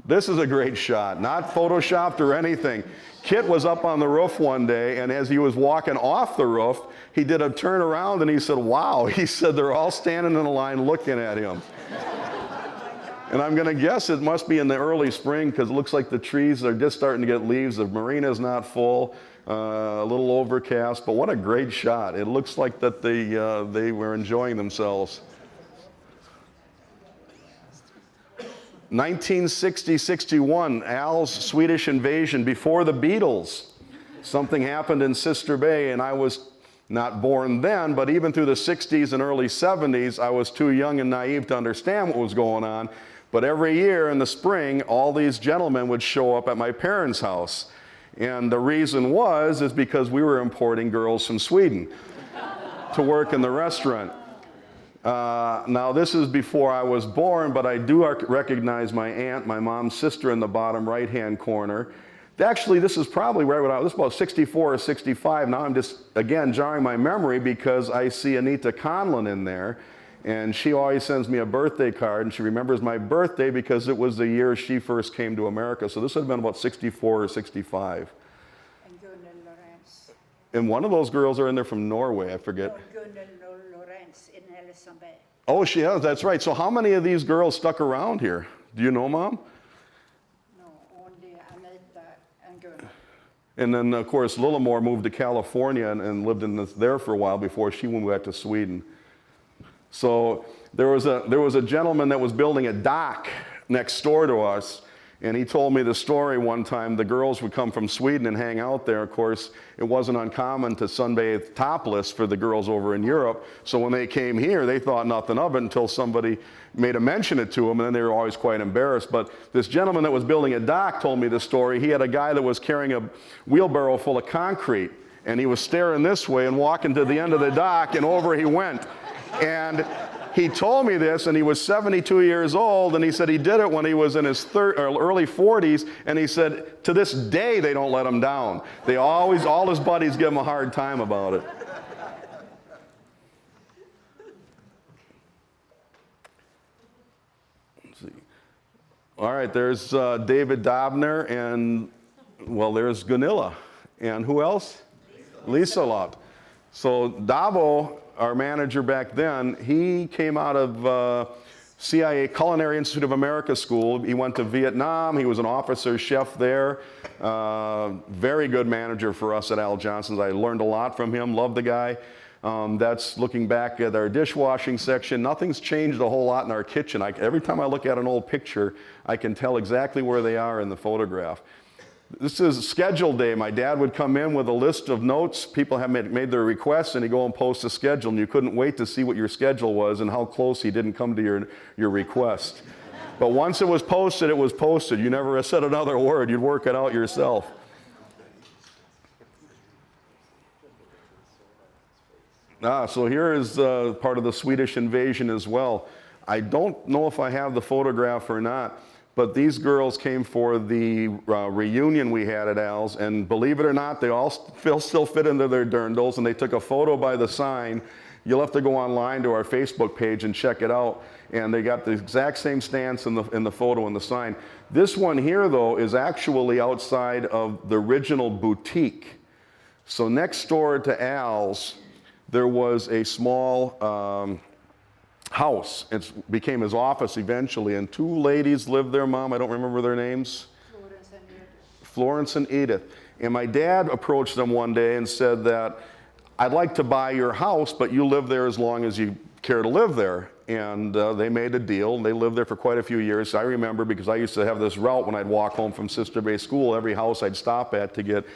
This is a great shot, not photoshopped or anything. Kit was up on the roof one day, and as he was walking off the roof, he did a turn around and he said, wow. He said they're all standing in a line looking at him. And I'm going to guess it must be in the early spring because it looks like the trees are just starting to get leaves. The marina's not full, a little overcast, but what a great shot. It looks like that they were enjoying themselves. 1960-61, Al's Swedish invasion before the Beatles. Something happened in Sister Bay, and I was not born then, but even through the 60s and early 70s, I was too young and naive to understand what was going on. But every year in the spring, all these gentlemen would show up at my parents' house. And the reason is because we were importing girls from Sweden to work in the restaurant. Now this is before I was born, but I do recognize my aunt, my mom's sister in the bottom right-hand corner. Actually, this is probably right when I was about 64 or 65. Now I'm just, again, jarring my memory because I see Anita Conlon in there, and she always sends me a birthday card, and she remembers my birthday because it was the year she first came to America. So this would have been about 64 or 65. And your name? And one of those girls are in there from Norway, I forget. Oh, she is, that's right. So how many of these girls stuck around here? Do you know, Mom? No, only Anita and Gunnar. And then, of course, Lillemore moved to California and lived there for a while before she went back to Sweden. So there was a gentleman that was building a dock next door to us, and he told me the story one time. The girls would come from Sweden and hang out there. Of course, it wasn't uncommon to sunbathe topless for the girls over in Europe. So when they came here, they thought nothing of it until somebody made a mention it to them, and then they were always quite embarrassed. But this gentleman that was building a dock told me the story. He had a guy that was carrying a wheelbarrow full of concrete, and he was staring this way and walking to the end of the dock, and over he went. And he told me this, and he was 72 years old, and he said he did it when he was in his early 40s, and he said to this day they don't let him down. They always, all his buddies give him a hard time about it. Let's see. All right, there's David Dobner, and, well, there's Gunilla. And who else? Lisa Lot. So Davo, our manager back then, he came out of CIA Culinary Institute of America School. He went to Vietnam. He was an officer chef there. Very good manager for us at Al Johnson's. I learned a lot from him. Loved the guy. That's looking back at our dishwashing section. Nothing's changed a whole lot in our kitchen. Every time I look at an old picture, I can tell exactly where they are in the photograph. This is schedule day. My dad would come in with a list of notes. People have made their requests, and he'd go and post a schedule, and you couldn't wait to see what your schedule was and how close he didn't come to your request. But once it was posted, it was posted. You never said another word. You'd work it out yourself. So here is part of the Swedish invasion as well. I don't know if I have the photograph or not, but these girls came for the reunion we had at Al's, and believe it or not, they all still fit into their dirndls, and they took a photo by the sign. You'll have to go online to our Facebook page and check it out, and they got the exact same stance in the photo and the sign. This one here, though, is actually outside of the original Butik. So next door to Al's, there was a small house. It became his office eventually, and two ladies lived there, Mom. I don't remember their names. Florence and Edith. And my dad approached them one day and said that, I'd like to buy your house, but you live there as long as you care to live there. And they made a deal. They lived there for quite a few years. I remember because I used to have this route when I'd walk home from Sister Bay School. Every house I'd stop at to get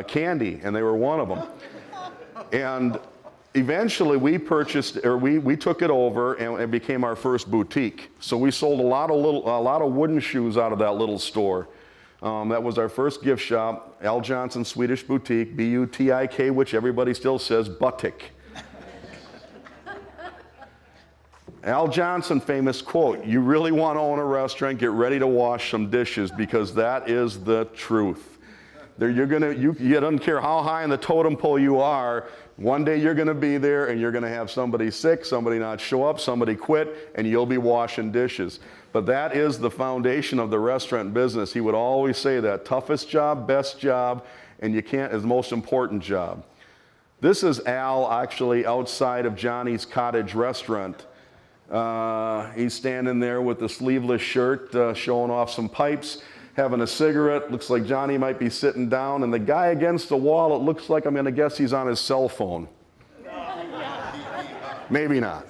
candy, and they were one of them. And eventually, we took it over, and it became our first boutique. So we sold a lot of wooden shoes out of that little store. That was our first gift shop, Al Johnson Swedish Boutique, B-U-T-I-K, which everybody still says Butik. Al Johnson, famous quote: "You really want to own a restaurant, get ready to wash some dishes, because that is the truth." You don't care how high in the totem pole you are, one day you're going to be there and you're going to have somebody sick, somebody not show up, somebody quit, and you'll be washing dishes. But that is the foundation of the restaurant business. He would always say that. Toughest job, best job, and is the most important job. This is Al actually outside of Johnny's Cottage Restaurant. He's standing there with the sleeveless shirt, showing off some pipes, having a cigarette. Looks like Johnny might be sitting down, and the guy against the wall, it looks like, I'm going to guess he's on his cell phone. Maybe not.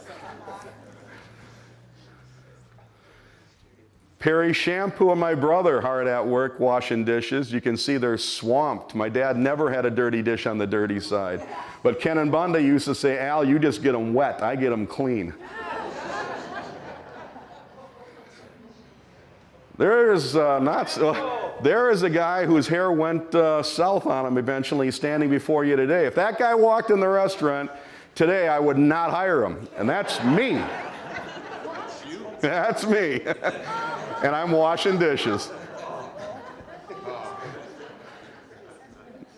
Perry Shampoo and my brother hard at work washing dishes. You can see they're swamped. My dad never had a dirty dish on the dirty side. But Ken and Bunda used to say, Al, you just get them wet, I get them clean. There is a guy whose hair went south on him eventually, standing before you today. If that guy walked in the restaurant today, I would not hire him. And that's me. That's me. And I'm washing dishes.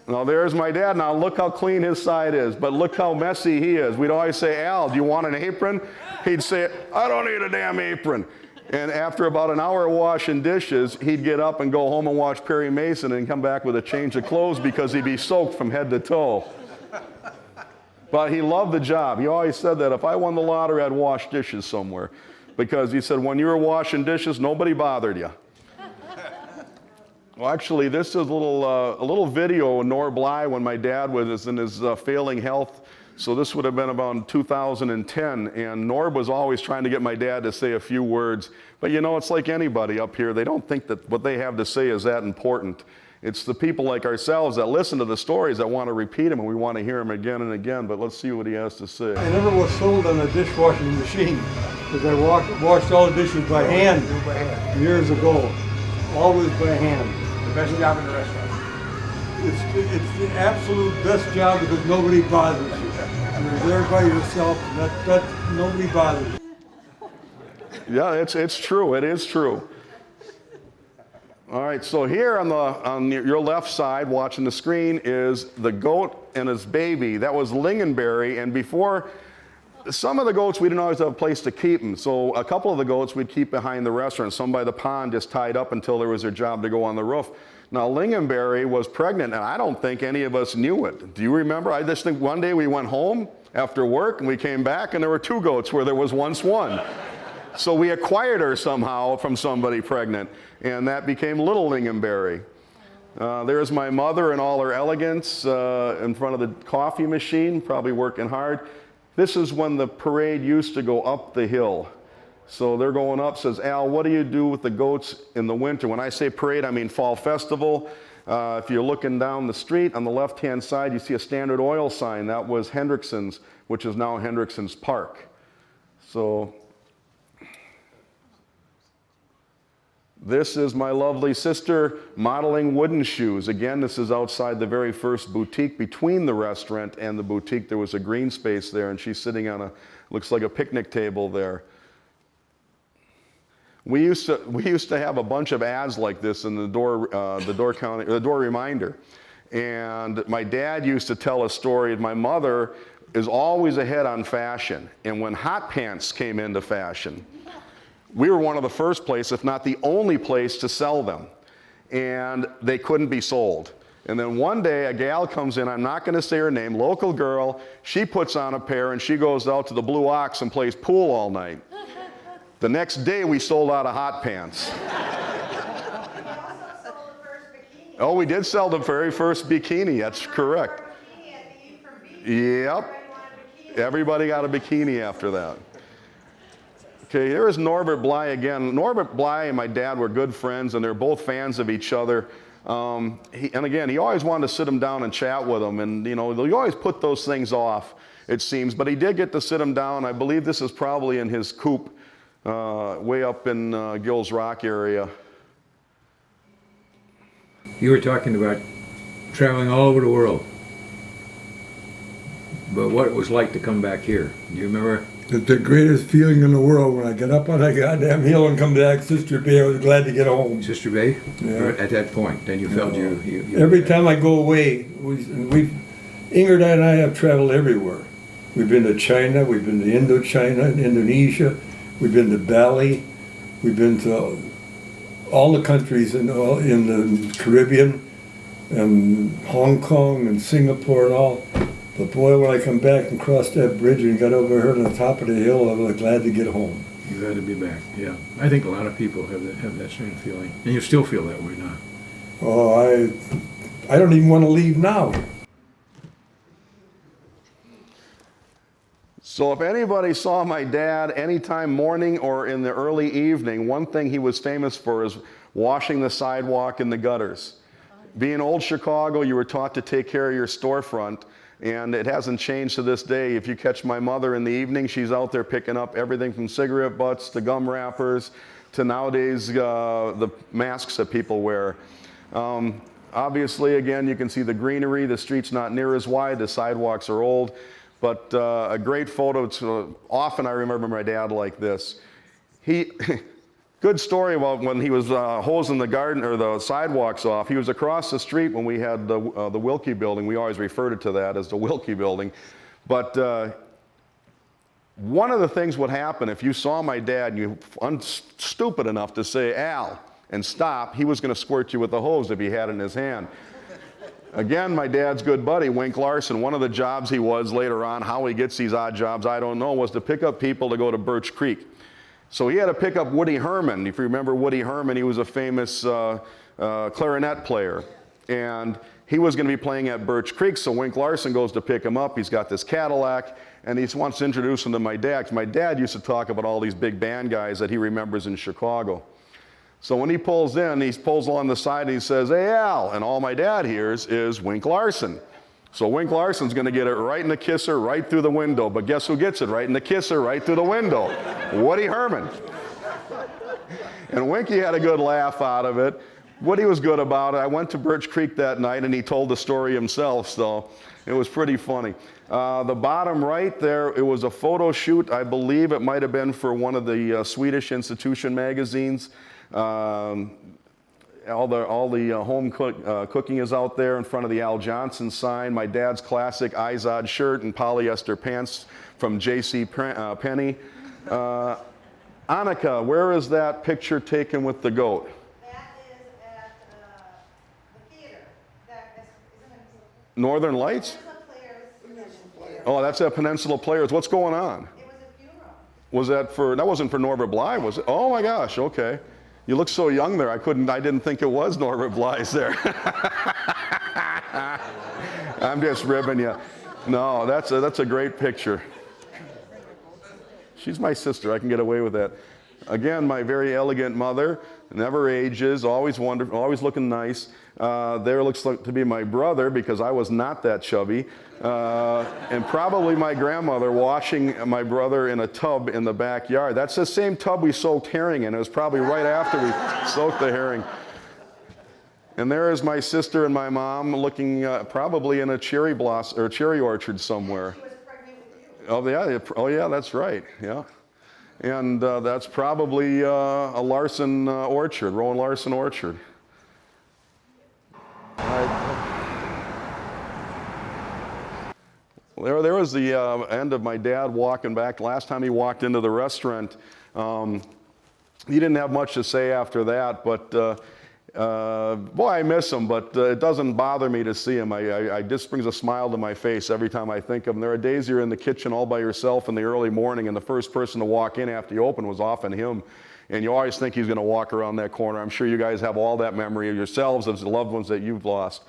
Now there's my dad. Now look how clean his side is, but look how messy he is. We'd always say, Al, do you want an apron? He'd say, I don't need a damn apron. And after about an hour of washing dishes, he'd get up and go home and watch Perry Mason and come back with a change of clothes because he'd be soaked from head to toe. But he loved the job. He always said that if I won the lottery, I'd wash dishes somewhere. Because he said when you were washing dishes, nobody bothered you. Well, actually, this is a little video of Nor Bly when my dad was in his failing health. So this would have been about 2010, and Norb was always trying to get my dad to say a few words. But you know, it's like anybody up here. They don't think that what they have to say is that important. It's the people like ourselves that listen to the stories that want to repeat them, and we want to hear them again and again. But let's see what he has to say. I never was sold on a dishwashing machine because I washed all the dishes by hand years ago. Always by hand. The best job in the restaurant. It's the absolute best job because nobody bothers you. You're there by yourself, and that nobody bothers you. Yeah, it's true. It is true. All right, so here on your left side, watching the screen, is the goat and his baby. That was lingonberry, and before, some of the goats, we didn't always have a place to keep them. So a couple of the goats we'd keep behind the restaurant, some by the pond just tied up until there was their job to go on the roof. Now, lingonberry was pregnant, and I don't think any of us knew it. Do you remember? I just think one day we went home after work, and we came back, and there were 2 goats where there was once one. So we acquired her somehow from somebody pregnant, and that became little lingonberry. There's my mother in all her elegance in front of the coffee machine, probably working hard. This is when the parade used to go up the hill. So they're going up, says, Al, what do you do with the goats in the winter? When I say parade, I mean fall festival. If you're looking down the street, on the left-hand side, you see a Standard Oil sign. That was Hendrickson's, which is now Hendrickson's Park. So this is my lovely sister modeling wooden shoes. Again, this is outside the very first boutique. Between the restaurant and the boutique, there was a green space there, and she's sitting on looks like a picnic table there. We used to have a bunch of ads like this in the door reminder. And my dad used to tell a story. My mother is always ahead on fashion. And when hot pants came into fashion, we were one of the first places, if not the only place, to sell them. And they couldn't be sold. And then one day a gal comes in, I'm not going to say her name, local girl, she puts on a pair and she goes out to the Blue Ox and plays pool all night. The next day we sold out of hot pants. Oh, we did sell the very first bikini, that's correct. Yep. Everybody got a bikini after that. Okay, here is Norbert Bly again. Norbert Bly and my dad were good friends, and they're both fans of each other. And again, he always wanted to sit him down and chat with him, and you always put those things off, it seems. But he did get to sit him down. I believe this is probably in his coop, way up in Gills Rock area. You were talking about traveling all over the world, but what it was like to come back here. Do you remember? It's the greatest feeling in the world when I get up on that goddamn hill and come back Sister Bay. I was glad to get home. Sister Bay? Yeah. At that point, then you felt you every time I go away, Ingrid and I have traveled everywhere. We've been to China, we've been to Indochina, Indonesia, we've been to Bali, we've been to all the countries in the Caribbean, and Hong Kong and Singapore and all. But boy, when I come back and crossed that bridge and got over here on the top of the hill, I was glad to get home. You glad to be back, yeah. I think a lot of people have that same feeling. And you still feel that way now. Oh, I don't even want to leave now. So if anybody saw my dad anytime morning or in the early evening, one thing he was famous for is washing the sidewalk and the gutters. Being old Chicago, you were taught to take care of your storefront. And it hasn't changed to this day. If you catch my mother in the evening, she's out there picking up everything from cigarette butts to gum wrappers to nowadays the masks that people wear. Obviously, again, you can see the greenery. The street's not near as wide. The sidewalks are old. But a great photo. Often I remember my dad like this. Good story about when he was hosing the garden or the sidewalks off. He was across the street when we had the Wilkie building. We always referred to that as the Wilkie building. But one of the things would happen if you saw my dad and you were stupid enough to say, Al, and stop, he was going to squirt you with a hose if he had it in his hand. Again, my dad's good buddy, Wink Larson, one of the jobs he was later on, how he gets these odd jobs, I don't know, was to pick up people to go to Birch Creek. So he had to pick up Woody Herman. If you remember Woody Herman, he was a famous clarinet player. And he was going to be playing at Birch Creek, so Wink Larson goes to pick him up. He's got this Cadillac, and he wants to introduce him to my dad, 'cause my dad used to talk about all these big band guys that he remembers in Chicago. So when he pulls in, he pulls along the side and he says, "Hey, Al," and all my dad hears is Wink Larson. So Wink Larson's going to get it right in the kisser, right through the window. But guess who gets it right in the kisser, right through the window? Woody Herman. And Winky had a good laugh out of it. Woody was good about it. I went to Birch Creek that night and he told the story himself, so it was pretty funny. The bottom right there, it was a photo shoot. I believe it might have been for one of the Swedish institution magazines. All the home cooking is out there in front of the Al Johnson sign. My dad's classic Izod shirt and polyester pants from J.C. Penney. Annika, where is that picture taken with the goat? That is at the theater. Northern Lights? Oh, that's at Peninsula Players. What's going on? It was a funeral. Was that wasn't for Norbert Bly, was it? Oh my gosh, okay. You look so young there, I didn't think it was Norbert Bly's there. I'm just ribbing you. No, that's a great picture. She's my sister, I can get away with that. Again, my very elegant mother, never ages, always wonderful, always looking nice. There looks like to be my brother, because I was not that chubby. And probably my grandmother washing my brother in a tub in the backyard. That's the same tub we soaked herring in. It was probably right after we soaked the herring. And there is my sister and my mom looking probably in a cherry blossom or cherry orchard somewhere. She was pregnant with you. Oh yeah, that's right. Yeah. And that's probably a Larson orchard, Rowan Larson orchard. There was the end of my dad walking back. Last time he walked into the restaurant, he didn't have much to say after that, but boy, I miss him, but it doesn't bother me to see him. I just brings a smile to my face every time I think of him. There are days you're in the kitchen all by yourself in the early morning, and the first person to walk in after you open was often him. And you always think he's going to walk around that corner. I'm sure you guys have all that memory of yourselves, of the loved ones that you've lost.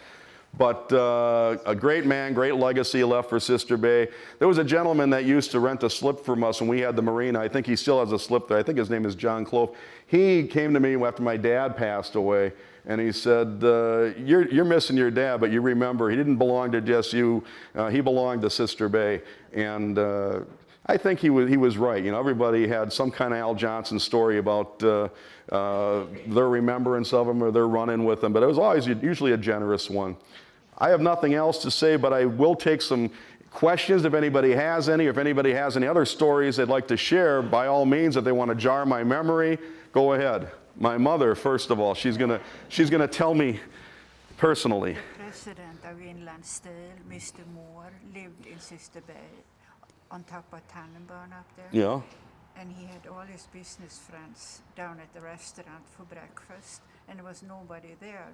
But a great man, great legacy left for Sister Bay. There was a gentleman that used to rent a slip from us when we had the marina. I think he still has a slip there. I think his name is John Clove. He came to me after my dad passed away, and he said, you're missing your dad, but you remember, he didn't belong to just you. He belonged to Sister Bay. And I think he was right. You know, everybody had some kind of Al Johnson story about their remembrance of him or their run-in with him, but it was always usually a generous one. I have nothing else to say, but I will take some questions if anybody has any, or if anybody has any other stories they'd like to share. By all means, if they want to jar my memory, go ahead. My mother, first of all, she's gonna tell me personally. President of Inland Steel, Mr. Moore, lived in Sister Bay on top of Tannenburn up there. Yeah. And he had all his business friends down at the restaurant for breakfast, and there was nobody there.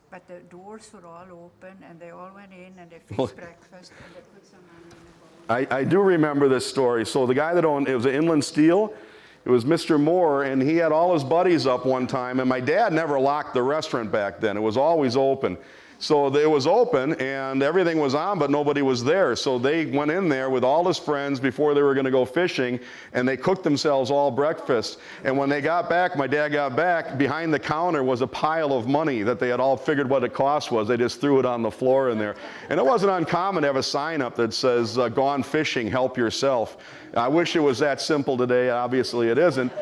But the doors were all open, and they all went in, and they fixed breakfast, and they put some money in the bowl. I do remember this story. So the guy that owned, it was Inland Steel. It was Mr. Moore, and he had all his buddies up one time, and my dad never locked the restaurant back then. It was always open. So it was open, and everything was on, but nobody was there. So they went in there with all his friends before they were going to go fishing, and they cooked themselves all breakfast. And when they got back, my dad got back, behind the counter was a pile of money that they had all figured what it cost was. They just threw it on the floor in there. And it wasn't uncommon to have a sign up that says, "Gone fishing, help yourself." I wish it was that simple today. Obviously it isn't.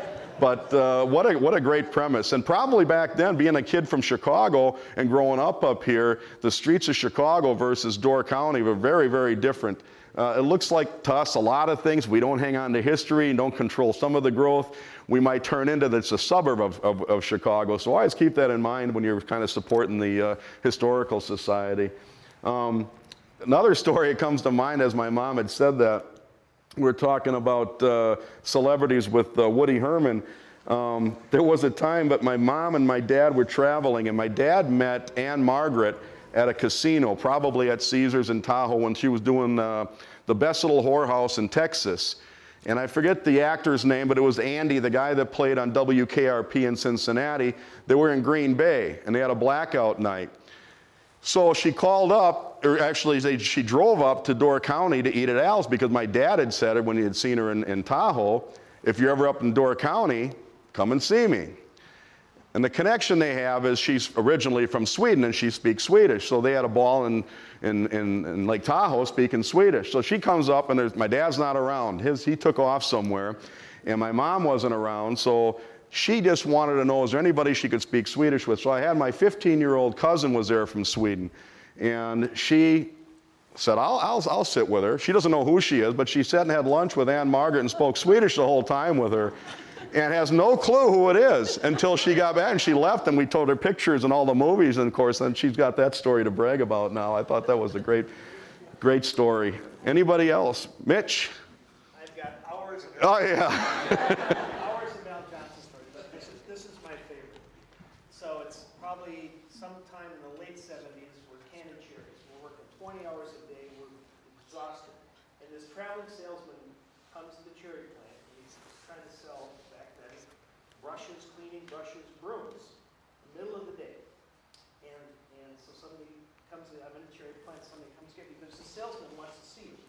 But what a great premise. And probably back then, being a kid from Chicago and growing up here, the streets of Chicago versus Door County were very, very different. It looks like to us a lot of things. We don't hang on to history and don't control some of the growth. We might turn into that's a suburb of Chicago. So always keep that in mind when you're kind of supporting the Historical Society. Another story that comes to mind, as my mom had said that, we're talking about celebrities with Woody Herman. There was a time that my mom and my dad were traveling, and my dad met Anne Margaret at a casino, probably at Caesars in Tahoe, when she was doing the Best Little Whorehouse in Texas. And I forget the actor's name, but it was Andy, the guy that played on WKRP in Cincinnati. They were in Green Bay, and they had a blackout night. So she called up, or actually she drove up to Door County to eat at Al's, because my dad had said it when he had seen her in Tahoe, if you're ever up in Door County, come and see me. And the connection they have is she's originally from Sweden and she speaks Swedish. So they had a ball in Lake Tahoe speaking Swedish. So she comes up and my dad's not around. He took off somewhere and my mom wasn't around. So she just wanted to know, is there anybody she could speak Swedish with? So I had my 15-year-old cousin was there from Sweden. And she said, I'll sit with her. She doesn't know who she is, but she sat and had lunch with Ann Margaret and spoke Swedish the whole time with her. And has no clue who it is until she got back and she left and we told her pictures and all the movies, and of course then she's got that story to brag about now. I thought that was a great story. Anybody else? Mitch? I've got hours of Oh yeah. hours of Al Johnson stories, but this is my favorite. So it's probably sometime in the late 70s, we're canning cherries. We're working 20 hours a day, we're exhausted. And this traveling salesman comes to the cherry plant and he's trying to sell brushes, cleaning brushes, brooms, middle of the day. And so somebody comes in, I'm in a cherry plant, somebody comes get me because the salesman wants to see you.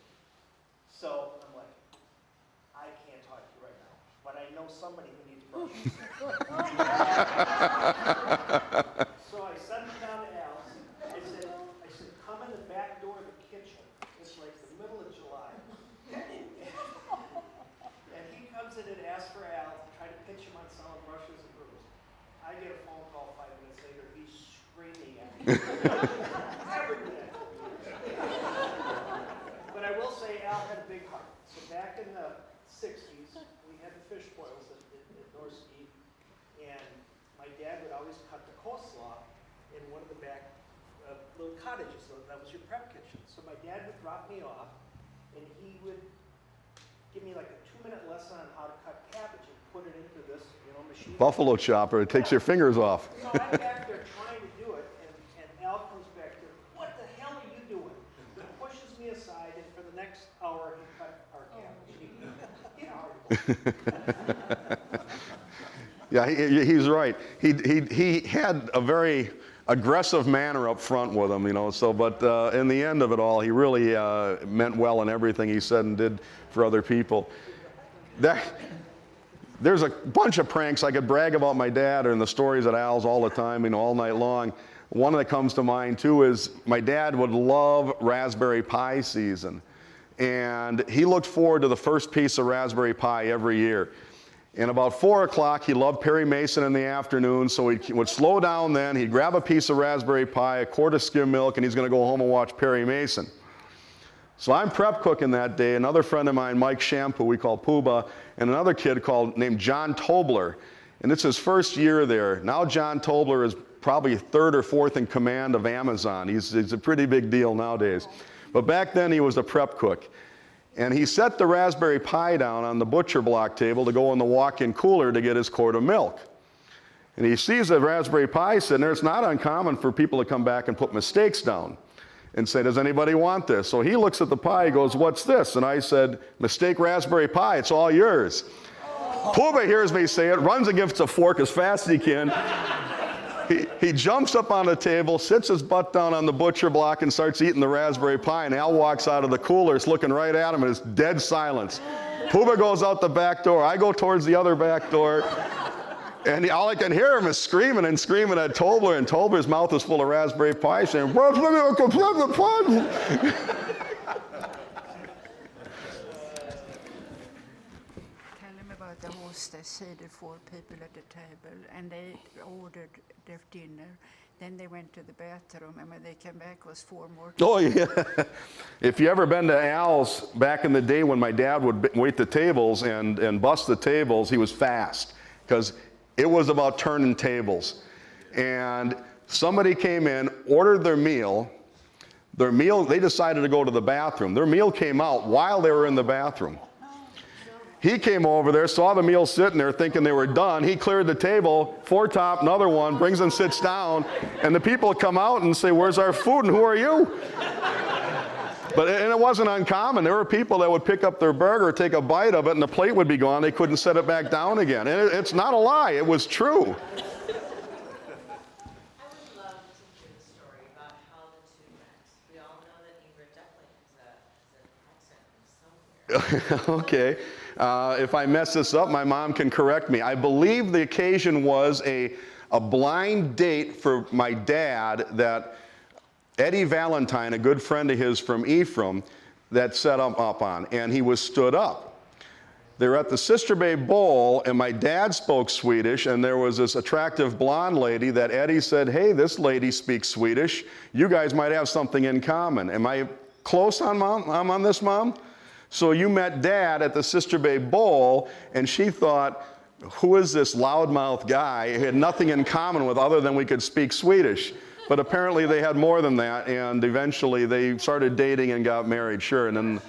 So I'm like, I can't talk to you right now, but I know somebody who needs brushes. So I sent him down to Al's. I said, come in the back door of the kitchen. It's like the middle of July. And he comes in and asks for Al to try to pitch him on selling brushes and brooms. I get a phone call 5 minutes later. He's screaming at me. Everything. But I will say Al had a big heart. So back in the 60s, we had the fish boils at North Ski, and my dad would always cut the coleslaw in one of the back little cottages. So that was your prep kitchen. So my dad would drop me off, and he would give me like a 2-minute lesson on how to cut cabbage and put it into this, machine. Buffalo chopper, it takes your fingers off. So I'm back there trying to do it, and Al comes back there, what the hell are you doing? He pushes me aside, and for the next hour, he cut our cabbage. Yeah, he's right. He had a very aggressive manner up front with him, but in the end of it all, he really meant well in everything he said and did for other people. There's a bunch of pranks I could brag about my dad and the stories at Al's all the time, all night long. One that comes to mind too is my dad would love raspberry pie season. And he looked forward to the first piece of raspberry pie every year. And about 4 o'clock, he loved Perry Mason in the afternoon, so he would slow down then. He'd grab a piece of raspberry pie, a quart of skim milk, and he's going to go home and watch Perry Mason. So I'm prep cooking that day. Another friend of mine, Mike Shampoo, we call Pooba, and another kid named John Tobler. And it's his first year there. Now John Tobler is probably 3rd or 4th in command of Amazon. He's a pretty big deal nowadays. But back then he was a prep cook. And he set the raspberry pie down on the butcher block table to go in the walk-in cooler to get his quart of milk. And he sees the raspberry pie sitting there. It's not uncommon for people to come back and put mistakes down and say, does anybody want this? So he looks at the pie, he goes, what's this? And I said, mistake raspberry pie, it's all yours. Pooba hears me say it, runs and gives a fork as fast as he can. He jumps up on the table, sits his butt down on the butcher block and starts eating the raspberry pie, and Al walks out of the cooler, it's looking right at him, and it's dead silence. Pooba goes out the back door, I go towards the other back door, and all I can hear him is screaming and screaming at Tobler, and Tobler's mouth is full of raspberry pie, saying, The hostess seated 4 people at the table, and they ordered their dinner. Then they went to the bathroom, and when they came back, it was 4 more. Oh yeah. If you ever been to Al's back in the day when my dad would wait the tables and bust the tables, he was fast because it was about turning tables. And somebody came in, ordered their meal, they decided to go to the bathroom. Their meal came out while they were in the bathroom. He came over there, saw the meal sitting there thinking they were done. He cleared the table, 4 top, another one, brings and sits down, and the people come out and say, "Where's our food and who are you?" And it wasn't uncommon. There were people that would pick up their burger, take a bite of it, and the plate would be gone. They couldn't set it back down again. And it's not a lie. It was true. Okay. If I mess this up, my mom can correct me. I believe the occasion was a blind date for my dad that Eddie Valentine, a good friend of his from Ephraim, that set him up on, and he was stood up. They were at the Sister Bay Bowl, and my dad spoke Swedish, and there was this attractive blonde lady that Eddie said, "Hey, this lady speaks Swedish. You guys might have something in common." Am I close on, Mom? I'm on this, Mom? So you met Dad at the Sister Bay Bowl, and she thought, who is this loudmouth guy? He had nothing in common with other than we could speak Swedish. But apparently they had more than that, and eventually they started dating and got married, sure. And then,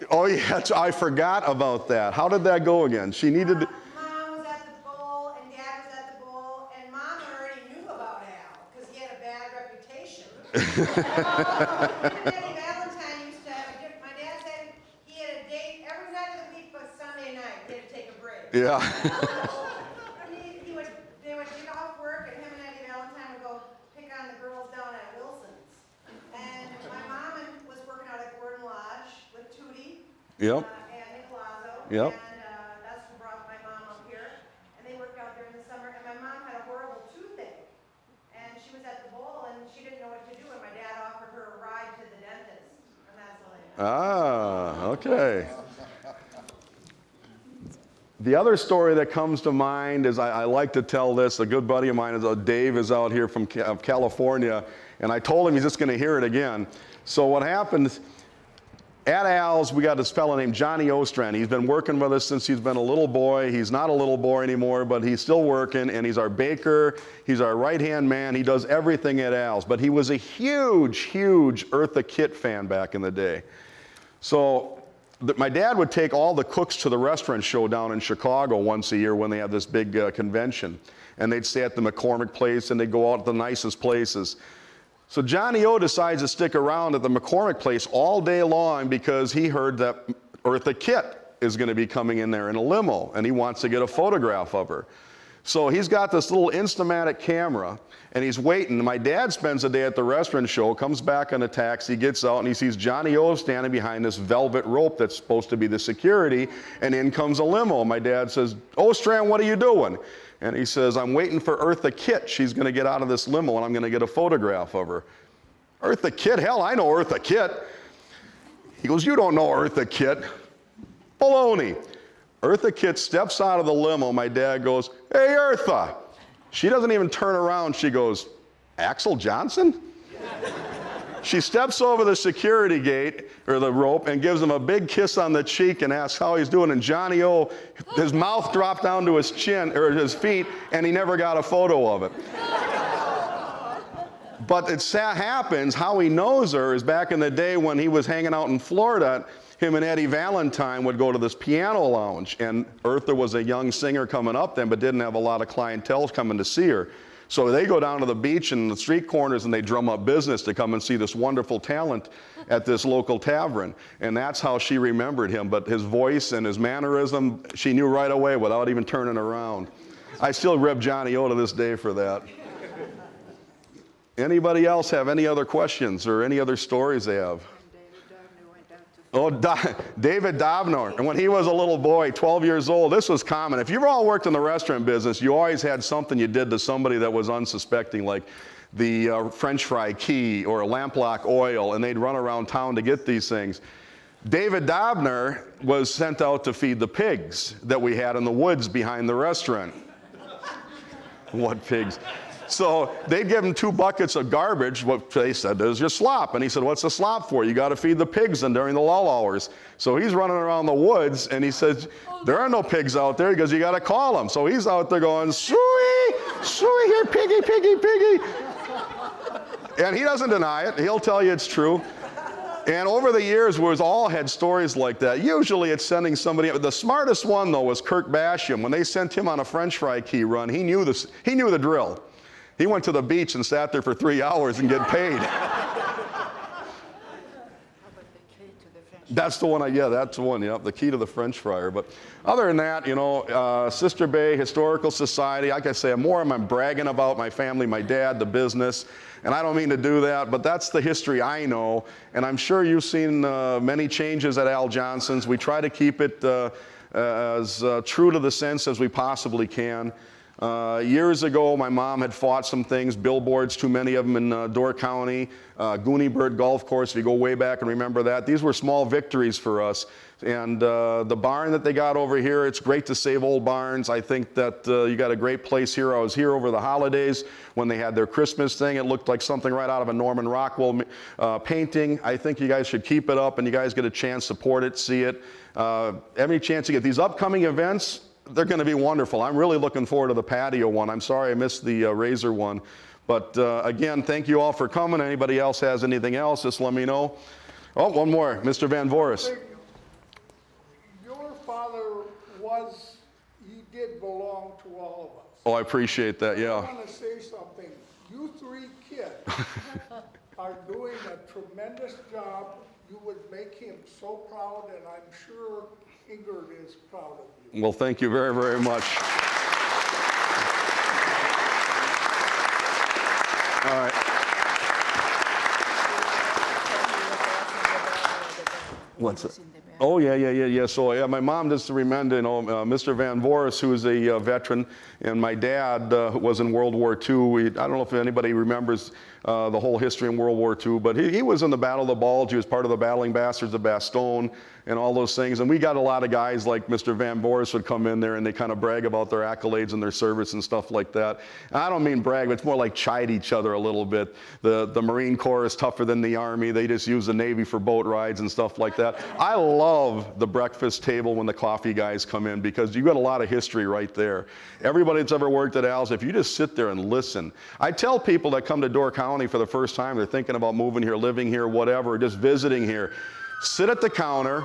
oh yeah, I forgot about that. How did that go again? She needed to... Mom was at the bowl, and Dad was at the bowl, and Mom already knew about Al, because he had a bad reputation. Eddie Valentine used to have my dad said he had a date every night of the week but Sunday night. He had to take a break. Yeah. They would get off work, and him and Eddie Valentine would go pick on the girls down at Wilson's. And my mom was working out at Gordon Lodge with Tootie. Yep. And Nicolazo. Yep. And that's who brought my mom up here. And they worked out during the summer. And my mom had a horrible toothache. And she was at the bowl, and she didn't know what to do. And my dad offered her a ride to the dentist. And that's how they met. Ah, okay. The other story that comes to mind is I like to tell this. A good buddy of mine is Dave is out here from California, and I told him he's just going to hear it again. So what happened at Al's, we got this fellow named Johnny Ostrand. He's been working with us since he's been a little boy. He's not a little boy anymore, but he's still working, and he's our baker. He's our right-hand man. He does everything at Al's. But he was a huge, huge Eartha Kitt fan back in the day. So my dad would take all the cooks to the restaurant show down in Chicago once a year when they had this big convention. And they'd stay at the McCormick place, and they'd go out to the nicest places. So Johnny O decides to stick around at the McCormick place all day long because he heard that Eartha Kitt is going to be coming in there in a limo, and he wants to get a photograph of her. So he's got this little Instamatic camera, and he's waiting. My dad spends the day at the restaurant show, comes back on a taxi, gets out, and he sees Johnny O standing behind this velvet rope that's supposed to be the security, and in comes a limo. My dad says, "Ostrand, what are you doing?" And he says, "I'm waiting for Eartha Kitt. She's going to get out of this limo, and I'm going to get a photograph of her." "Eartha Kitt? Hell, I know Eartha Kitt." He goes, "You don't know Eartha Kitt." "Baloney." Eartha Kitt steps out of the limo. My dad goes, "Hey, Eartha." She doesn't even turn around. She goes, "Axel Johnson?" She steps over the security gate, or the rope, and gives him a big kiss on the cheek and asks how he's doing. And Johnny O, his mouth dropped down to his chin, or his feet, and he never got a photo of it. But it happens, how he knows her is back in the day when he was hanging out in Florida, him and Eddie Valentine would go to this piano lounge, and Eartha was a young singer coming up then, but didn't have a lot of clientele coming to see her. So they go down to the beach and the street corners, and they drum up business to come and see this wonderful talent at this local tavern. And that's how she remembered him. But his voice and his mannerism, she knew right away without even turning around. I still rib Johnny O to this day for that. Anybody else have any other questions or any other stories they have? Oh, David Dovnor. And when he was a little boy, 12 years old, this was common. If you've all worked in the restaurant business, you always had something you did to somebody that was unsuspecting, like the French fry key or a lamplock oil, and they'd run around town to get these things. David Dovnor was sent out to feed the pigs that we had in the woods behind the restaurant. What pigs? So they'd give him 2 buckets of garbage. What they said, "There's your slop." And he said, "What's the slop for?" "You got to feed the pigs and during the lull hours." So he's running around the woods, and he says, "There are no pigs out there." He goes, "You got to call them." So he's out there going, "Suey, suey here, piggy, piggy, piggy." And he doesn't deny it. He'll tell you it's true. And over the years, we all had stories like that. Usually it's sending somebody. The smartest one, though, was Kirk Basham. When they sent him on a French fry key run, he knew the drill. He went to the beach and sat there for 3 hours and get paid. That's the one, that's the one, yep, the key to the French fryer. But other than that, you know, Sister Bay Historical Society, like I say, I'm bragging about my family, my dad, the business, and I don't mean to do that, but that's the history I know, and I'm sure you've seen many changes at Al Johnson's. We try to keep it as true to the sense as we possibly can. Years ago, my mom had fought some things, billboards, too many of them in Door County, Goonie Bird Golf Course, if you go way back and remember that. These were small victories for us. And the barn that they got over here, it's great to save old barns. I think that you got a great place here. I was here over the holidays when they had their Christmas thing. It looked like something right out of a Norman Rockwell painting. I think you guys should keep it up and you guys get a chance, support it, see it. Every chance you get. These upcoming events, they're going to be wonderful. I'm really looking forward to the patio one. I'm sorry I missed the razor one. But again, thank you all for coming. Anybody else has anything else, just let me know. Oh, one more. Mr. Van Voris. Your father he did belong to all of us. Oh, I appreciate that, yeah. I want to say something. You three kids are doing a tremendous job. You would make him so proud, and I'm sure Ingrid is proud of you. Well, thank you very, very much. All right. What's it? Oh, yeah. So, yeah, my mom, just to remember, you know, Mr. Van Voris, who is a veteran, and my dad was in World War II. I don't know if anybody remembers the whole history in World War II, but he was in the Battle of the Bulge. He was part of the Battling Bastards of Bastogne and all those things. And we got a lot of guys like Mr. Van Voris would come in there and they kind of brag about their accolades and their service and stuff like that. And I don't mean brag, but it's more like chide each other a little bit. The Marine Corps is tougher than the Army. They just use the Navy for boat rides and stuff like that. I love the breakfast table when the coffee guys come in because you got a lot of history right there. Everybody that's ever worked at Al's, if you just sit there and listen. I tell people that come to Door County for the first time, they're thinking about moving here, living here, whatever, just visiting here. Sit at the counter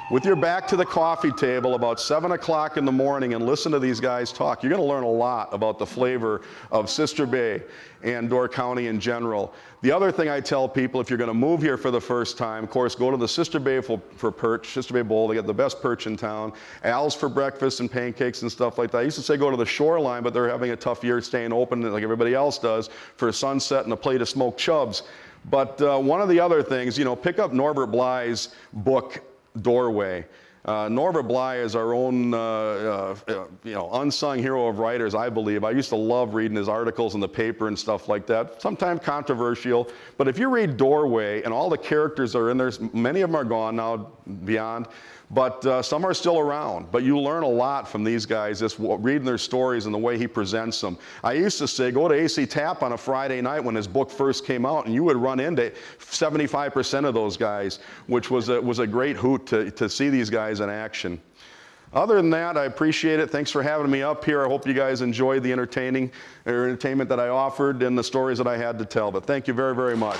with your back to the coffee table about 7 o'clock in the morning and listen to these guys talk. You're going to learn a lot about the flavor of Sister Bay and Door County in general. The other thing I tell people, if you're going to move here for the first time, of course, go to the Sister Bay for perch, Sister Bay Bowl. They got the best perch in town. Al's for breakfast and pancakes and stuff like that. I used to say go to the Shoreline, but they're having a tough year staying open like everybody else does for a sunset and a plate of smoked chubs. But one of the other things, you know, pick up Norbert Bly's book, Doorway. Norbert Bly is our own, unsung hero of writers, I believe. I used to love reading his articles in the paper and stuff like that, sometimes controversial. But if you read Doorway, and all the characters are in there, many of them are gone now, beyond, but some are still around. But you learn a lot from these guys, just reading their stories and the way he presents them. I used to say, go to AC Tap on a Friday night when his book first came out, and you would run into 75% of those guys, which was a great hoot to see these guys in action. Other than that, I appreciate it. Thanks for having me up here. I hope you guys enjoyed the entertainment that I offered and the stories that I had to tell. But thank you very, very much.